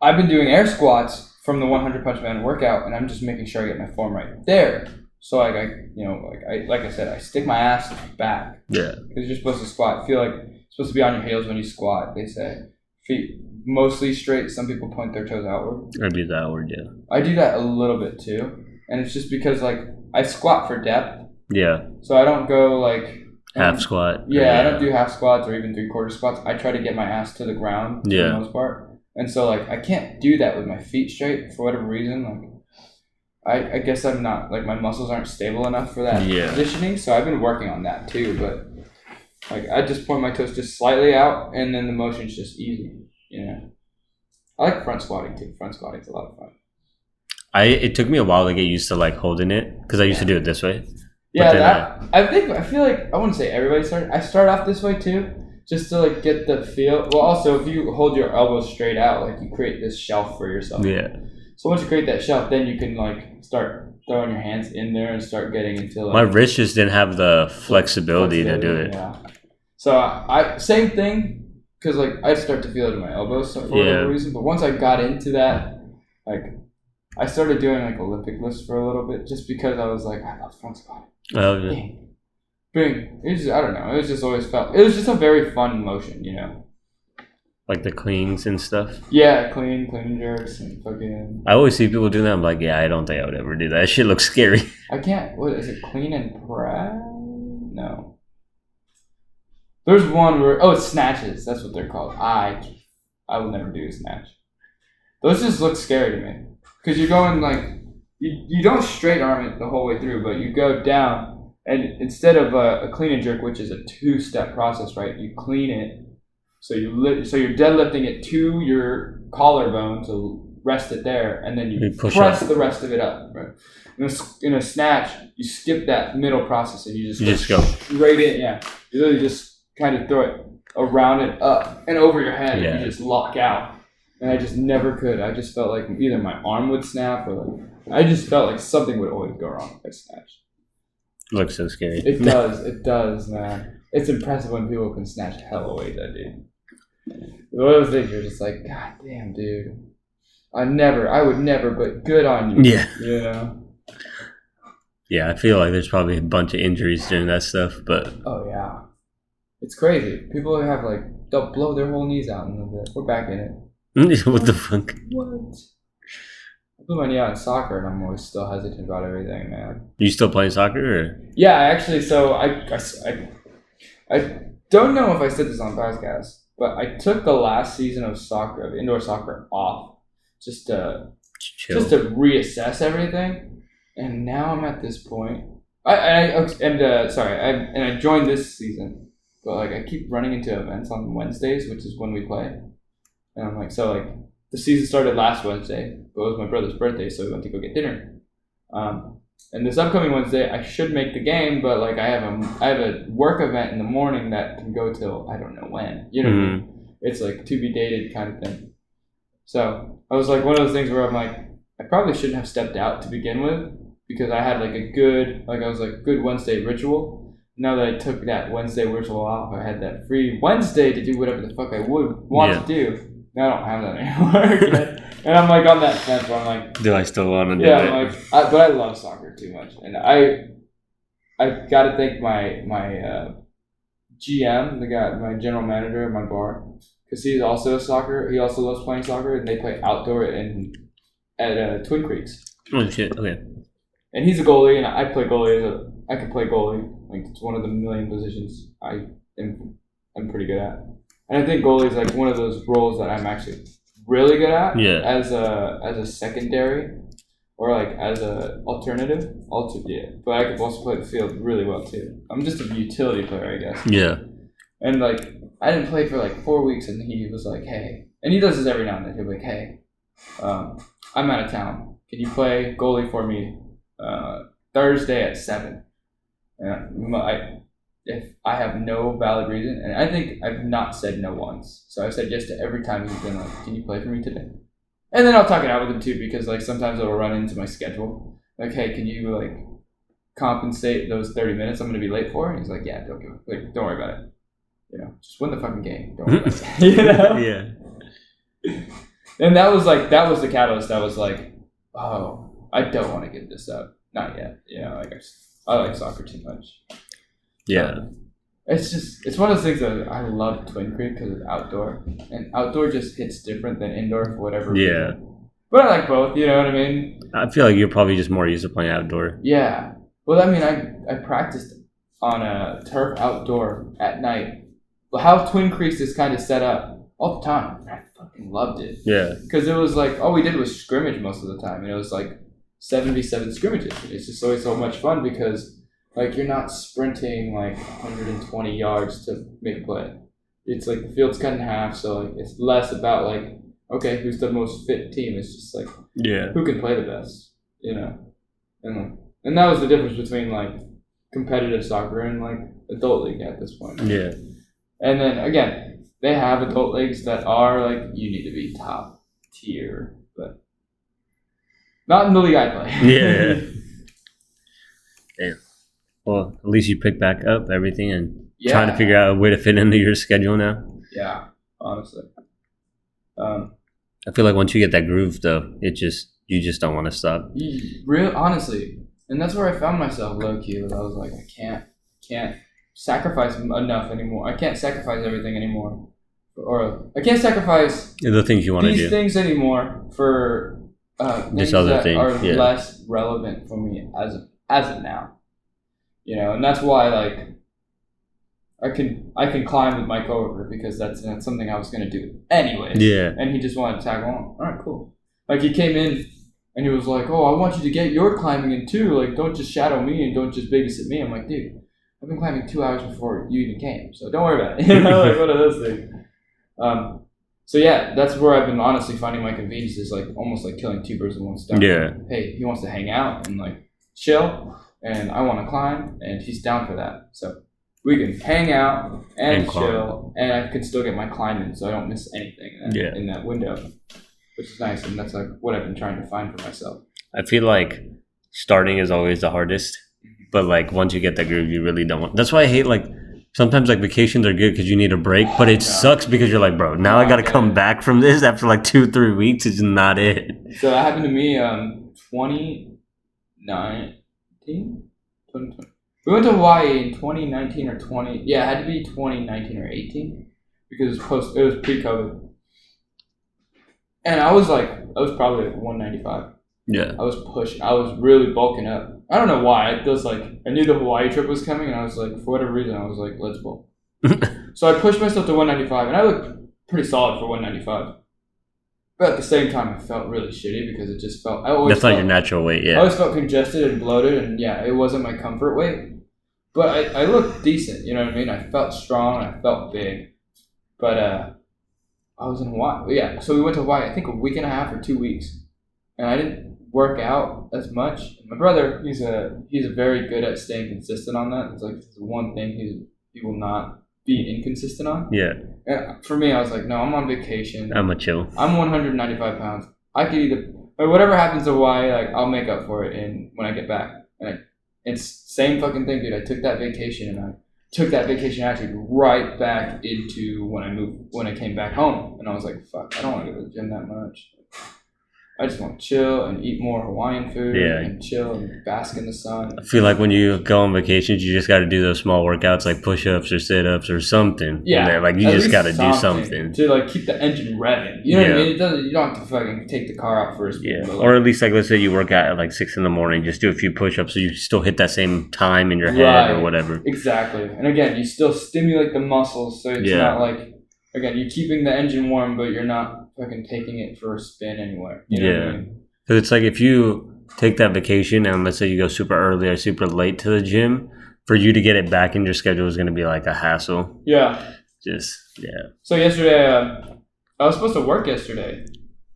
I've been doing air squats from the 100 Punch Man workout, and I'm just making sure I get my form right there. So like I said, I stick my ass back. Yeah. Because you're supposed to squat. I feel like you're supposed to be on your heels when you squat. They say feet mostly straight. Some people point their toes outward. I do that outward, yeah. I do that a little bit too, and it's just because like I squat for depth. Yeah. So I don't go like half squat. Yeah, I don't do half squats or even 3/4 squats. I try to get my ass to the ground for the most part, and so like I can't do that with my feet straight for whatever reason. Like I guess I'm not, like, my muscles aren't stable enough for that positioning, so I've been working on that too. But like I just point my toes just slightly out, and then the motion's just easy. You know, I like front squatting too. Front squatting's a lot of fun. It took me a while to get used to like holding it, because I used to do it this way. Yeah, I feel like I wouldn't say everybody started. I start off this way too, just to like get the feel. Well, also if you hold your elbows straight out, like you create this shelf for yourself. Yeah. So once you create that shelf, then you can like start throwing your hands in there and start getting into like. My wrist just didn't have the flexibility to do it. Yeah. So I same thing. Because like I'd start to feel it in my elbows for whatever reason, but once I got into that, like I started doing like Olympic lifts for a little bit, just because I was like, I love front squatting. Oh yeah. Bing. It just, I don't know. It was just always felt. It was just a very fun motion, you know. Like the cleans and stuff. Yeah, clean jerks and fucking. I always see people doing that. I'm like, I don't think I would ever do that. That shit looks scary. I can't. What is it? Clean and press? No. There's one where it's snatches. That's what they're called. I will never do a snatch. Those just look scary to me, because you're going like you don't straight arm it the whole way through, but you go down, and instead of a clean and jerk, which is a 2-step process, right? You clean it, so you're deadlifting it to your collarbone to rest it there, and then you press the rest of it up. Right? In a snatch, you skip that middle process and you just go straight in. Yeah, you literally just kind of throw it around and up and over your head, and you just lock out. And I just never could. I just felt like either my arm would snap, or like I just felt like something would always go wrong if I snatched. Looks so scary. It does, man. It's impressive when people can snatch hella weight, that dude. One of those things you're just like, God damn, dude. I would never, but good on you. Yeah. You know? Yeah, I feel like there's probably a bunch of injuries during that stuff, but. Oh, yeah. It's crazy. People have like, they'll blow their whole knees out and we're back in it. What the fuck? What? I blew my knee out in soccer, and I'm always still hesitant about everything, man. You still playing soccer? Or? Yeah, actually. So I don't know if I said this on podcast, but I took the last season of indoor soccer off just to reassess everything, and now I'm at this point. I joined this season, but like I keep running into events on Wednesdays, which is when we play. And I'm like, so like the season started last Wednesday, but it was my brother's birthday, so we went to go get dinner. And this upcoming Wednesday, I should make the game, but like I have a work event in the morning that can go till I don't know when. You know what I mean? It's like to be dated kind of thing. So I was like one of those things where I'm like, I probably shouldn't have stepped out to begin with, because I had like a good Wednesday ritual. Now that I took that Wednesday ritual off, I had that free Wednesday to do whatever the fuck I would want to do. Now I don't have that anymore. And I'm like on that fence where I'm like, do I still want to do it? Yeah, I'm like, but I love soccer too much, and I got to thank my GM, my general manager at my bar, because he's also a soccer. He also loves playing soccer, and they play outdoor at Twin Creeks. Oh shit! Okay. And he's a goalie, and I play goalie. I can play goalie. Like it's one of the million positions I'm pretty good at. And I think goalie is like one of those roles that I'm actually really good at. Yeah. As a secondary, or like as a alternative. But I could also play the field really well too. I'm just a utility player, I guess. Yeah. And like I didn't play for like 4 weeks, and he was like, "Hey," and he does this every now and then. He'll be like, "Hey, I'm out of town. Can you play goalie for me Thursday at 7?" And if I have no valid reason, and I think I've not said no once, so I've said yes to every time he's been like, "Can you play for me today?" And then I'll talk it out with him too, because like sometimes it'll run into my schedule. Like, "Hey, can you like compensate those 30 minutes I'm going to be late for?" And he's like, "Yeah, don't worry about it. You know, just win the fucking game. Don't worry about it." You know? Yeah. And that was the catalyst. That was like, oh, I don't want to give this up. Not yet. You know, like I like soccer too much. Yeah. It's one of those things that I love Twin Creek because it's outdoor, and outdoor just hits different than indoor for whatever reason. But I like both. You know what I mean? I feel like you're probably just more used to playing outdoor. Yeah. Well, I mean, I practiced on a turf outdoor at night. But how Twin Creeks is kind of set up all the time, I fucking loved it. Yeah. Because it was like all we did was scrimmage most of the time, and it was like 7v7 scrimmages. It's just always so much fun because like you're not sprinting like 120 yards to make a play. It's like the field's cut in half, so like it's less about like, okay, who's the most fit team. It's just like, who can play the best, you know? And that was the difference between like competitive soccer and like adult league at this point. Yeah. And then again, they have adult leagues that are like, you need to be top tier, but not in the league I play. Yeah. Damn. Well, at least you picked back up everything and trying to figure out a way to fit into your schedule now. Yeah, honestly. I feel like once you get that groove, though, you just don't want to stop. Honestly, and that's where I found myself low key. I was like, I can't sacrifice enough anymore. I can't sacrifice everything anymore, or I can't sacrifice the things you want to do. These things anymore for things other that are less relevant for me as of now. You know, and that's why like I can climb with my coworker because that's something I was gonna do anyways. Yeah. And he just wanted to tag along. All right, cool. Like he came in and he was like, "Oh, I want you to get your climbing in too. Like, don't just shadow me and don't just babysit me." I'm like, "Dude, I've been climbing 2 hours before you even came, so don't worry about it." You know, like one of those things. So yeah, that's where I've been honestly finding my convenience is like almost like killing two birds with one stone. Yeah. Hey, he wants to hang out and like chill, and I want to climb, and he's down for that. So we can hang out and chill, and I can still get my climb in, so I don't miss anything in that window, which is nice. And that's like what I've been trying to find for myself. I feel like starting is always the hardest, but like once you get that groove, you really don't want. That's why I hate like sometimes like vacations are good because you need a break, but it sucks because you're like, bro, now I got to come back from this after like 2-3 weeks. It's not it. So that happened to me 2019. We went to Hawaii in 2019 or 20. Yeah, it had to be 2019 or 18 because it was pre-COVID. And I was probably like 195. Yeah. I was pushing. I was really bulking up. I don't know why. It was like I knew the Hawaii trip was coming, and I was like, for whatever reason, I was like, let's bulk. So I pushed myself to 195, and I looked pretty solid for 195. But at the same time, I felt really shitty because it just felt. That's not your natural weight, yeah. I always felt congested and bloated, and yeah, it wasn't my comfort weight. But I looked decent, you know what I mean? I felt strong, I felt big. But I was in Hawaii. Yeah, so we went to Hawaii, I think a week and a half or 2 weeks. And I didn't work out as much. My brother, he's very good at staying consistent on that. It's like the one thing he will not be inconsistent on. Yeah. And for me, I was like, no, I'm on vacation. I'm a chill. I'm 195 pounds. I could either, or whatever happens to Hawaii, like I'll make up for it when I get back. And it's same fucking thing, dude. I took that vacation and I took that vacation actually right back into when I came back home. And I was like, fuck, I don't want to go to the gym that much. I just want to chill and eat more Hawaiian food and chill and bask in the sun. I feel like when you go on vacations, you just got to do those small workouts like push-ups or sit-ups or something. Yeah. Like you just got to do something. To like keep the engine revving. You know what I mean? You don't have to fucking take the car out for a spin. Yeah. Or at least like let's say you work out at like 6 a.m, just do a few push-ups so you still hit that same time in your head or whatever. Exactly. And again, you still stimulate the muscles so it's not like, again, you're keeping the engine warm but you're not fucking taking it for a spin anywhere. You know what I mean? Because it's like if you take that vacation and let's say you go super early or super late to the gym, for you to get it back in your schedule is going to be like a hassle. Yeah. So yesterday, I was supposed to work yesterday.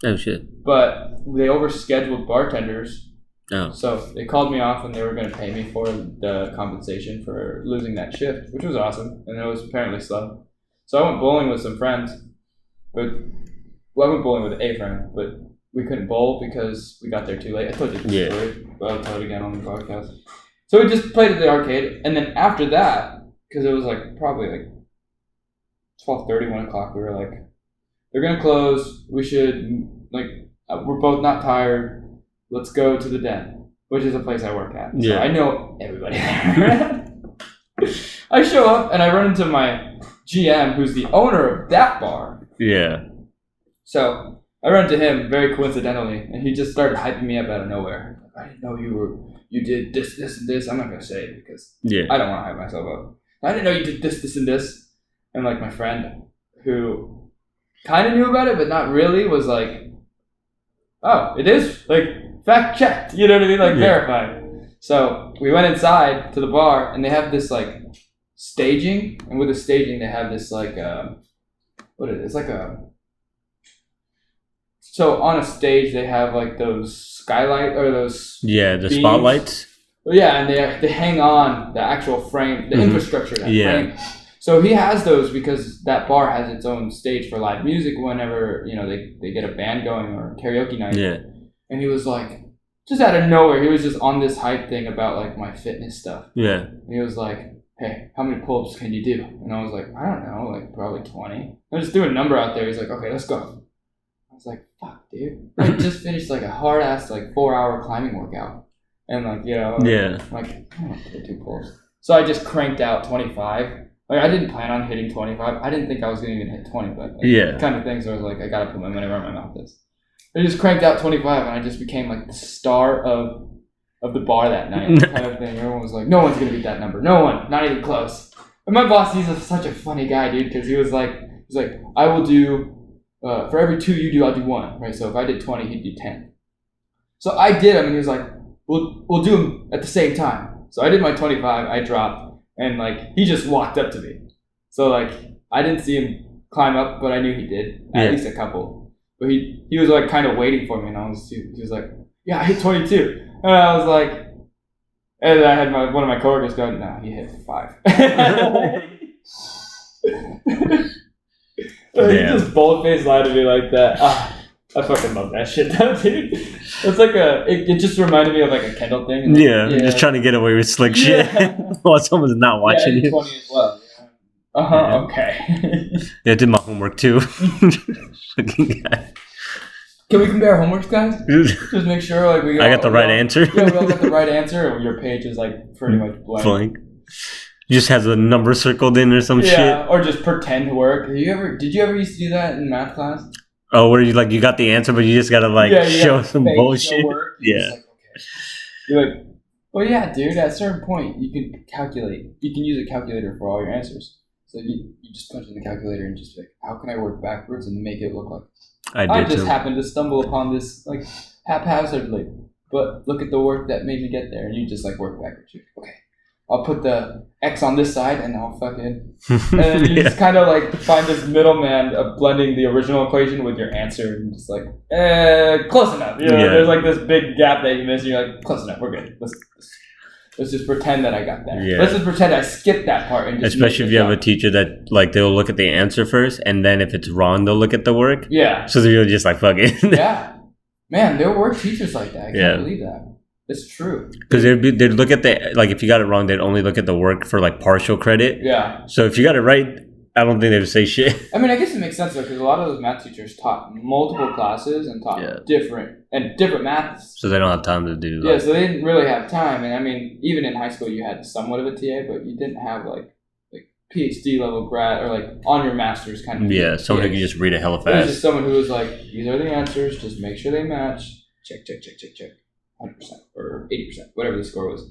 Oh, shit. But they overscheduled bartenders. Oh. So they called me off and they were going to pay me for the compensation for losing that shift, which was awesome. And it was apparently slow. So I went bowling with some friends. I went bowling with a friend, but we couldn't bowl because we got there too late. I told you the story, but I'll tell it again on the podcast. So we just played at the arcade, and then after that, because it was like probably like 12:30, 1 o'clock, we were like, they're gonna close. We should we're both not tired. Let's go to the Den, which is a place I work at. So I know everybody there. I show up and I run into my GM, who's the owner of that bar. Yeah. So I ran into him very coincidentally, and he just started hyping me up out of nowhere. I didn't know you did this, and this. I'm not gonna say it because I don't want to hype myself up. I didn't know you did this, and this. And like my friend, who kind of knew about it but not really, was like, "Oh, it is like fact checked." You know what I mean? Like verified. So we went inside to the bar, and they have this like staging, and with the staging they have this like what is it? It's like a. So on a stage they have like those skylight or those the beams. spotlights. Well, and they hang on the actual frame, the infrastructure of that frame. So he has those because that bar has its own stage for live music whenever they get a band going or karaoke night. Yeah. And he was like, just out of nowhere, he was just on this hype thing about like my fitness stuff. Yeah. And he was like, "Hey, how many pull-ups can you do?" And I was like, "I don't know, like probably 20." I just threw a number out there. He's like, "Okay, let's go." I was like, "Fuck, dude!" I just finished like a hard ass like 4-hour climbing workout, and like like I don't want to do 2 pulls. So I just cranked out 25. Like I didn't plan on hitting 25. I didn't think I was gonna even hit 20, but kind of thing. So I was like, I gotta put my money where my mouth is. I just cranked out 25, and I just became like the star of the bar that night, kind of thing. Everyone was like, "No one's gonna beat that number. No one, not even close." And my boss, he's such a funny guy, dude, because he was like, "I will do." For every 2 you do, I'll do 1, right? So if I did 20, he'd do 10. So I did them, and he was like, we'll do them at the same time. So I did my 25, I dropped, and like he just walked up to me. So like I didn't see him climb up, but I knew he did, at least a couple. But he was like kind of waiting for me, and he was like, "Yeah, I hit 22." And I was like, and I had one of my coworkers go, "No, he hit 5." He just bold-faced lied to me like that. I fucking love that shit though, dude. It's like it just reminded me of like a Kendall thing. Just trying to get away with slick shit while someone's not watching you. 20 as well. Okay. I did my homework too. Fucking guy. Can we compare homeworks, guys? Just make sure like I got the right answer. Yeah, we all got the right answer. Or your page is like pretty much blank. Just has a number circled in or some shit. Yeah, or just pretend to work. Did you ever used to do that in math class? Oh, where you got the answer, but you just gotta show some bullshit. Show work. You're like, okay. You're like, well, yeah, dude. At a certain point, you can calculate. You can use a calculator for all your answers. So you just punch in the calculator and just like, how can I work backwards and make it look like? I just happened to stumble upon this like haphazardly, but look at the work that made me get there, and you just like work backwards. Okay. I'll put the X on this side and I'll fucking... And then you just kind of like find this middleman of blending the original equation with your answer and just like, close enough. There's like this big gap that you miss and you're like, close enough, we're good. Let's just pretend that I got there. Yeah. Let's just pretend I skipped that part. And just especially if you have a teacher that like they'll look at the answer first and then if it's wrong, they'll look at the work. Yeah. So they're just like, fuck it. Yeah. Man, there were teachers like that. I can't believe that. It's true. Because they'd look at the, like, if you got it wrong, they'd only look at the work for, like, partial credit. Yeah. So if you got it right, I don't think they would say shit. I mean, I guess it makes sense though, because a lot of those math teachers taught multiple classes and taught different maths. So they don't have time to do. Yeah, so they didn't really have time. And I mean, even in high school, you had somewhat of a TA, but you didn't have like PhD level grad or like on your master's kind of. Yeah, someone who can just read it hella fast. It was just someone who was like, these are the answers, just make sure they match. Check, 100% or 80%, whatever the score was.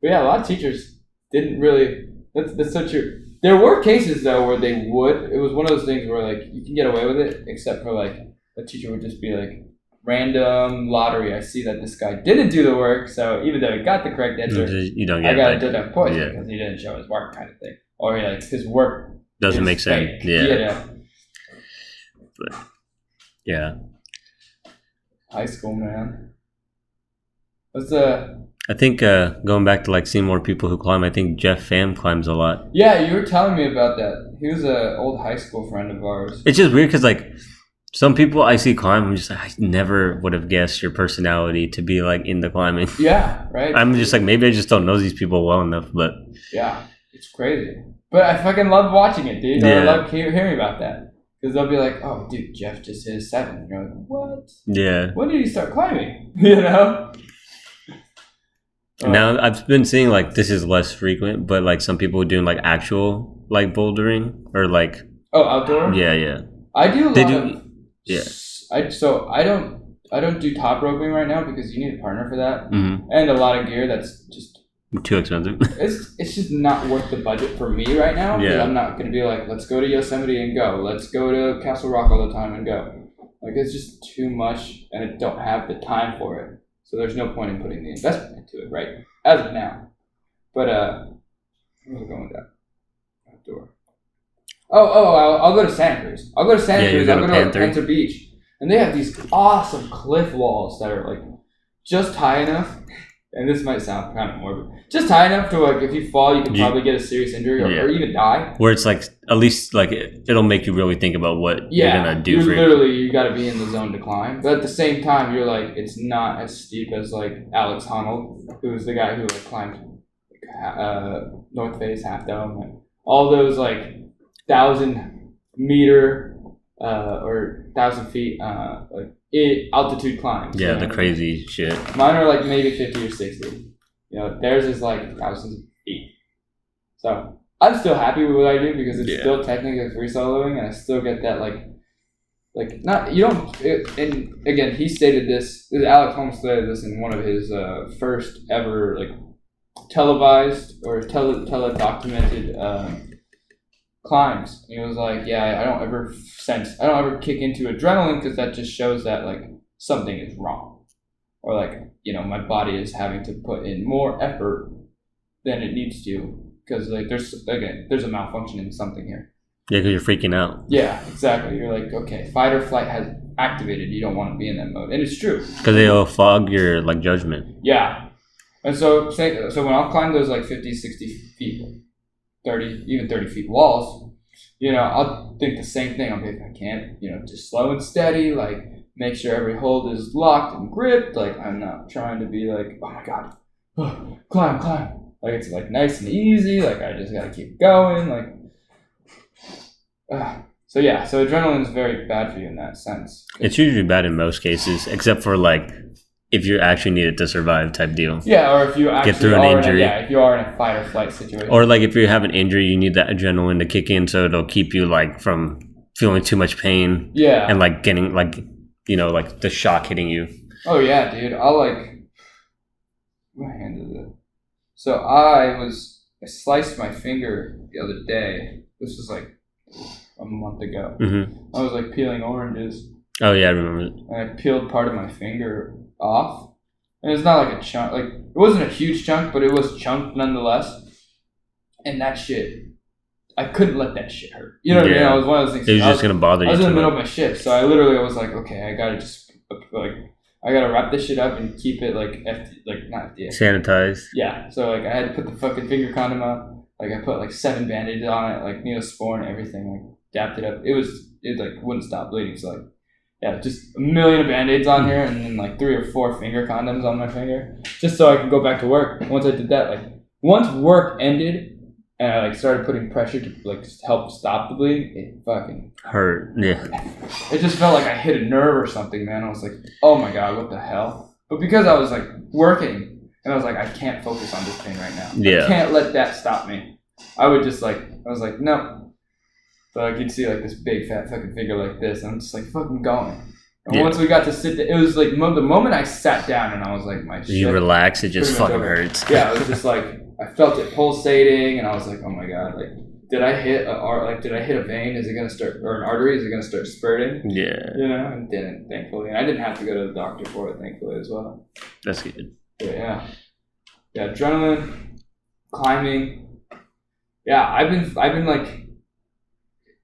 But yeah, a lot of teachers didn't really. That's so true. There were cases though where they would. It was one of those things where like you can get away with it, except for like a teacher would just be like, random lottery. I see that this guy didn't do the work, so even though he got the correct answer, you don't get. I got to deduct points because he didn't show his work, kind of thing, or like his work doesn't make sense. Fake. Yeah. But, yeah. High school, man. I think going back to like seeing more people who climb, I think Jeff Pham climbs a lot. Yeah, you were telling me about that. He was an old high school friend of ours. It's just weird because like some people I see climb, I'm just like, I never would have guessed your personality to be like into climbing. Yeah, right. I'm just like, maybe I just don't know these people well enough, but yeah, it's crazy. But I fucking love watching it, dude. I love hearing about that. Because they'll be like, oh, dude, Jeff just hit 7. And you're like, what? Yeah. When did he start climbing? You know? Now, I've been seeing, like, this is less frequent, but, like, some people doing, like, actual, like, bouldering or, like... Oh, outdoor? Yeah. I do a lot of... Yeah. So I don't do top roping right now because you need a partner for that. Mm-hmm. And a lot of gear that's just... too expensive. It's just not worth the budget for me right now. Yeah. I'm not going to be like, let's go to Yosemite and go. Let's go to Castle Rock all the time and go. Like, it's just too much and I don't have the time for it. So there's no point in putting the investment into it, right? As of now. But, where was I going with that? Outdoor. I'll go to Santa Cruz. I'll go to Panther Beach. And they have these awesome cliff walls that are, like, just high enough. And this might sound kind of morbid. Just high enough to, like, if you fall, you can probably get a serious injury or even die. Where it's, like, at least, like, it'll make you really think about what you're going to do. You got to be in the zone to climb. But at the same time, you're, like, it's not as steep as, like, Alex Honnold, who's the guy who, like, climbed North Face, Half Dome, and all those, like, 1,000-meter or 1,000 feet, like, altitude climbs. Yeah, the crazy shit. Mine are like maybe 50 or 60. You know, theirs is like thousands of feet. So I'm still happy with what I do because it's still technically free soloing, and I still get that like not you don't. And again, he stated this. Alex Holmes stated this in one of his first ever like televised or tele-documented climbs. And he was like, I don't ever kick into adrenaline because that just shows that like something is wrong, or like, you know, my body is having to put in more effort than it needs to because like there's a malfunction in something here. Yeah, because you're freaking out. Yeah, exactly. You're like, okay, fight or flight has activated. You don't want to be in that mode, and it's true because they'll fog your like judgment. Yeah, and so when I'll climb those like 50, 60 feet. 30 feet walls, you know, I'll think the same thing. I'll be like, I can't, you know, just slow and steady, like make sure every hold is locked and gripped. Like I'm not trying to be like, oh my God, climb. Like it's like nice and easy. Like I just gotta keep going. So adrenaline is very bad for you in that sense. It's usually bad in most cases, except for like if you actually need it to survive type deal. Yeah, or if you actually get through an injury. If you are in a fight or flight situation. Or like if you have an injury, you need that adrenaline to kick in so it'll keep you like from feeling too much pain. Yeah. And like getting like, you know, like the shock hitting you. Oh yeah, dude. I'll like, my hand is it. So I sliced my finger the other day. This was like a month ago. Mm-hmm. I was like peeling oranges. Oh yeah, I remember it. And I peeled part of my finger off, and it's not like a chunk, like it wasn't a huge chunk, but it was chunked nonetheless. And that shit, I couldn't let that shit hurt. You know what I mean? I was one of those things. It was just gonna bother you. I was in the middle of my shift, so I was like, okay, I gotta wrap this shit up and keep it like not FDA. Sanitized. Yeah, so like I had to put the fucking finger condom on. Like I put like 7 band-aids on it, like Neosporin and everything. Like dapped it up. It like wouldn't stop bleeding. So like. Yeah, just a million of band-aids on here and then like 3 or 4 finger condoms on my finger just so I could go back to work. Once I did that, like once work ended, and I like started putting pressure to like help stop the bleeding, it fucking hurt. Yeah. It just felt like I hit a nerve or something, man. I was like, oh my god, what the hell? But because I was like working, and I was like, I can't focus on this pain right now. Yeah. I can't let that stop me. I would just like, I was like, no. So like you'd see like this big fat fucking figure like this, and I'm just like fucking going. And once we got to sit down, it was like the moment I sat down and I was like, my shit. You relax, it just fucking hurts. Yeah, it was just like, I felt it pulsating, and I was like, oh my god, like, did I hit a vein? Is it gonna start, or an artery? Is it gonna start spurting? Yeah. You know, and didn't, thankfully. And I didn't have to go to the doctor for it, thankfully, as well. That's good. But yeah, adrenaline, climbing. Yeah, I've been like,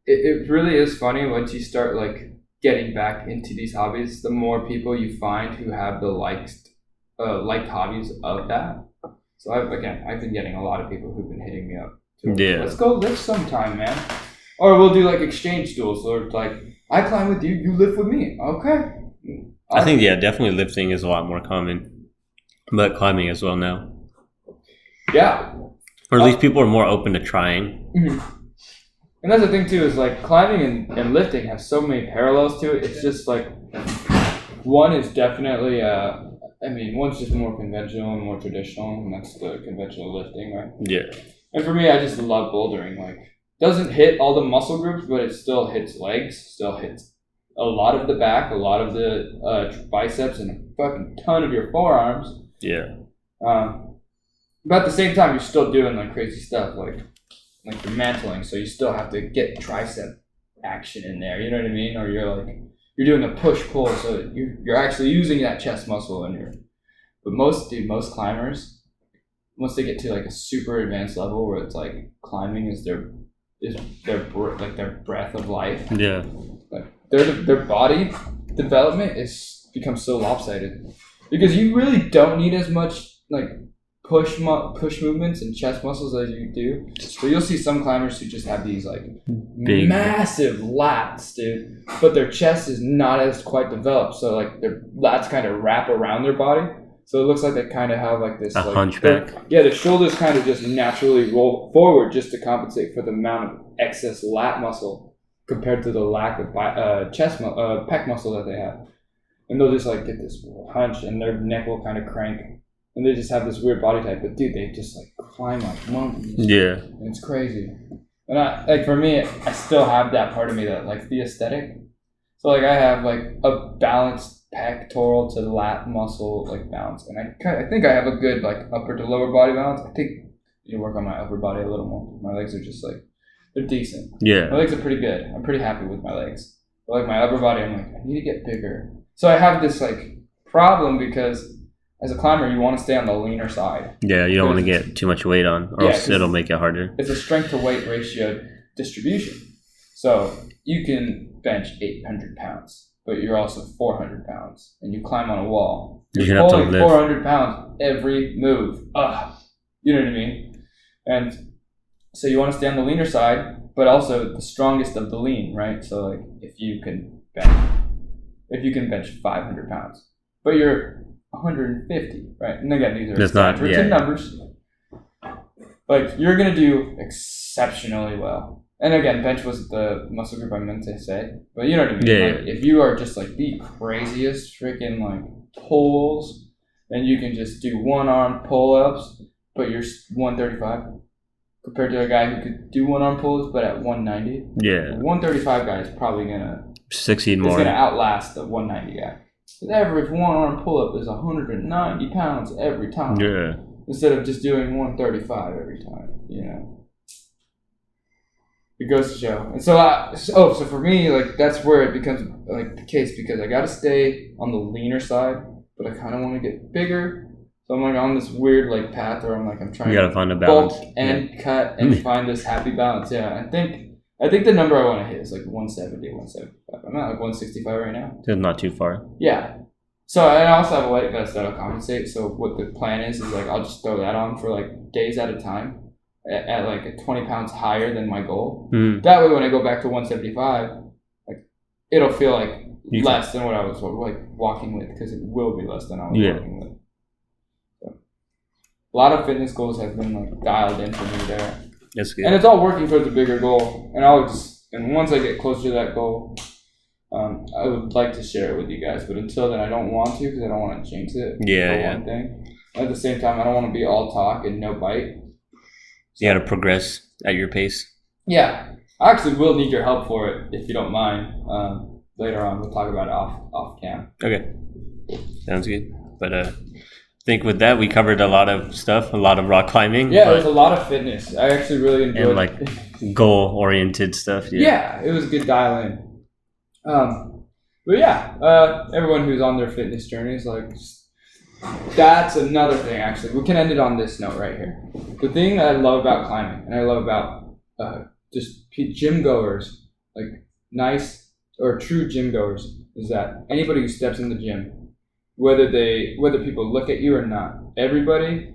it really is funny once you start like getting back into these hobbies. The more people you find who have the liked hobbies of that. So I've been getting a lot of people who've been hitting me up. Yeah. Let's go lift sometime, man. Or we'll do like exchange duels. Or like, I climb with you, you lift with me. Okay. I think, yeah, definitely lifting is a lot more common. But climbing as well now. Yeah. Or at least people are more open to trying. Mm-hmm. And that's the thing too, is like climbing and lifting have so many parallels to it. It's just like, one is definitely, one's just more conventional and more traditional, and that's the conventional lifting, right? Yeah. And for me, I just love bouldering. Like, doesn't hit all the muscle groups, but it still hits legs, still hits a lot of the back, a lot of the biceps, and a fucking ton of your forearms. Yeah. But at the same time, you're still doing like crazy stuff, like you're mantling, so you still have to get tricep action in there. You know what I mean? Or you're doing a push pull, so you're actually using that chest muscle in your. But most climbers, once they get to like a super advanced level where it's like climbing is their breath of life. Yeah. Like their body development becomes so lopsided because you really don't need as much like push movements and chest muscles as you do. So you'll see some climbers who just have these like big, massive lats, dude, but their chest is not as quite developed. So like their lats kind of wrap around their body. So it looks like they kind of have like this hunchback. The shoulders kind of just naturally roll forward just to compensate for the amount of excess lat muscle compared to the lack of pec muscle that they have. And they'll just like get this hunch, and their neck will kind of crank, and they just have this weird body type. But dude, they just like climb like monkeys. Yeah, and it's crazy. And for me, I still have that part of me that likes the aesthetic. So like I have like a balanced pectoral to lat muscle like balance, and I think I have a good like upper to lower body balance. I think you work on my upper body a little more. My legs are just like, they're decent. Yeah, my legs are pretty good. I'm pretty happy with my legs. But like my upper body, I'm like, I need to get bigger. So I have this like problem because as a climber, you want to stay on the leaner side. Yeah, you don't want to get too much weight on, or else it'll make it harder. It's a strength to weight ratio distribution. So you can bench 800 pounds, but you're also 400 pounds, and you climb on a wall. You're pulling 400 pounds every move. You know what I mean? And so you want to stay on the leaner side, but also the strongest of the lean, right? So like if you can bench 500 pounds, but you're 150, right? And again, these are exaggerated numbers. Like you're gonna do exceptionally well. And again, bench was the muscle group I meant to say, but you know what I mean. Yeah. Like, if you are just like the craziest freaking like pulls, then you can just do one arm pull ups, but you're 135 compared to a guy who could do one arm pulls but at 190. Yeah, the 135 guy is probably gonna succeed more. He's gonna outlast the 190 guy. The average one arm pull up is 190 pounds every time. Yeah. Instead of just doing 135 every time, you know. It goes to show. And so for me, like that's where it becomes like the case, because I gotta stay on the leaner side, but I kind of want to get bigger. So I'm like on this weird like path where I'm trying to find a balance, bulk and cut and find this happy balance. Yeah, I think the number I want to hit is like 170, 175. I'm at like 165 right now. It's not too far. Yeah. So I also have a weight vest that'll compensate. So what the plan is like I'll just throw that on for like days at a time at like 20 pounds higher than my goal. That way when I go back to 175, like it'll feel like less than what I was like walking with, because it will be less than I was walking with. So, a lot of fitness goals have been like dialed in for me there. That's good. And it's all working towards a bigger goal. And once I get closer to that goal, I would like to share it with you guys. But until then, I don't want to because I don't want to jinx it. Yeah. One thing. At the same time, I don't want to be all talk and no bite. So, you got to progress at your pace. Yeah. I actually will need your help for it if you don't mind. Later on, we'll talk about it off cam. Okay. Sounds good. But I think with that, we covered a lot of stuff, a lot of rock climbing. Yeah, there's a lot of fitness. I actually really enjoyed and like goal-oriented stuff. Yeah, it was a good dial in. But yeah, everyone who's on their fitness journey is like, that's another thing. Actually, we can end it on this note right here. The thing that I love about climbing, and I love about just gym goers, like nice or true gym goers, is that anybody who steps in the gym, whether people look at you or not, everybody,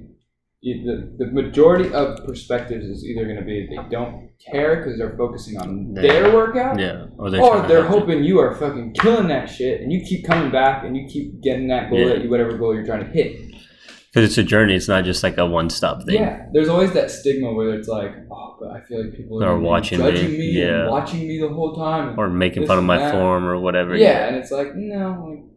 the majority of perspectives is either going to be they don't care because they're focusing on their workout, or they're hoping you are fucking killing that shit and you keep coming back and you keep getting that goal whatever goal you're trying to hit. Because it's a journey, it's not just like a one-stop thing. Yeah, there's always that stigma where it's like, oh, but I feel like people are watching judging me and watching me the whole time, or making fun of my form or whatever. Yeah, and it's like, no,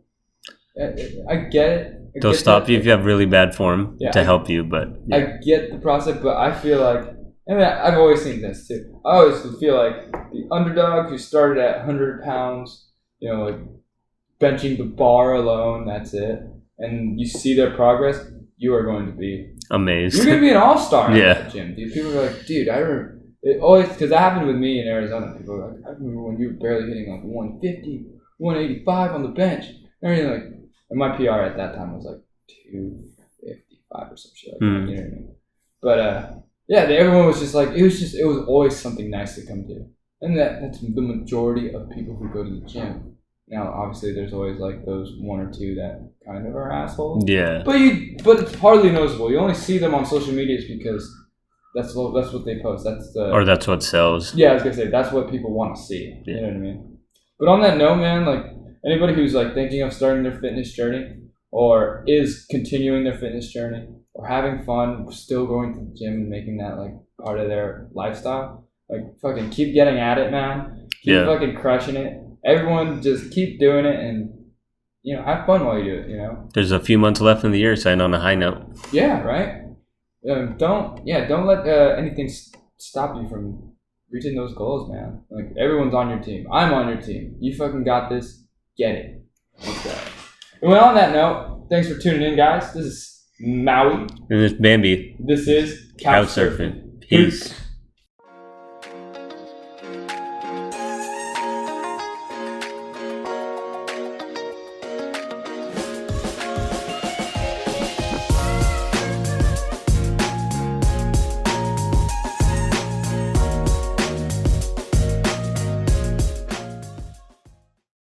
I get it. They'll stop you if you have really bad form to help you, but I get the process, but I feel like, and I've always seen this too. I always feel like the underdog who started at 100 pounds, like benching the bar alone, that's it, and you see their progress, you are going to be amazed. You're going to be an all-star at that gym, dude. People are like, dude, I remember, because that happened with me in Arizona. People are like, I remember when you were barely hitting like 150, 185 on the bench, and everything like. And my PR at that time was like 255 or some shit like that, you know what I mean? But everyone was just like, it was always something nice to come to. And that's the majority of people who go to the gym. Now, obviously, there's always like those one or two that kind of are assholes. Yeah. But it's hardly noticeable. You only see them on social media because that's what they post. Or that's what sells. Yeah, I was gonna say that's what people want to see. Yeah. You know what I mean? But on that note, man, like. Anybody who's like thinking of starting their fitness journey or is continuing their fitness journey or having fun, still going to the gym and making that like part of their lifestyle, like fucking keep getting at it, man. Keep fucking crushing it. Everyone just keep doing it and, have fun while you do it, There's a few months left in the year, so end on a high note. Yeah, right? Don't let anything stop you from reaching those goals, man. Like everyone's on your team. I'm on your team. You fucking got this. Get it. Okay. And on that note, thanks for tuning in, guys. This is Maui. And this is Bambi. This is Couch Surfing. Peace.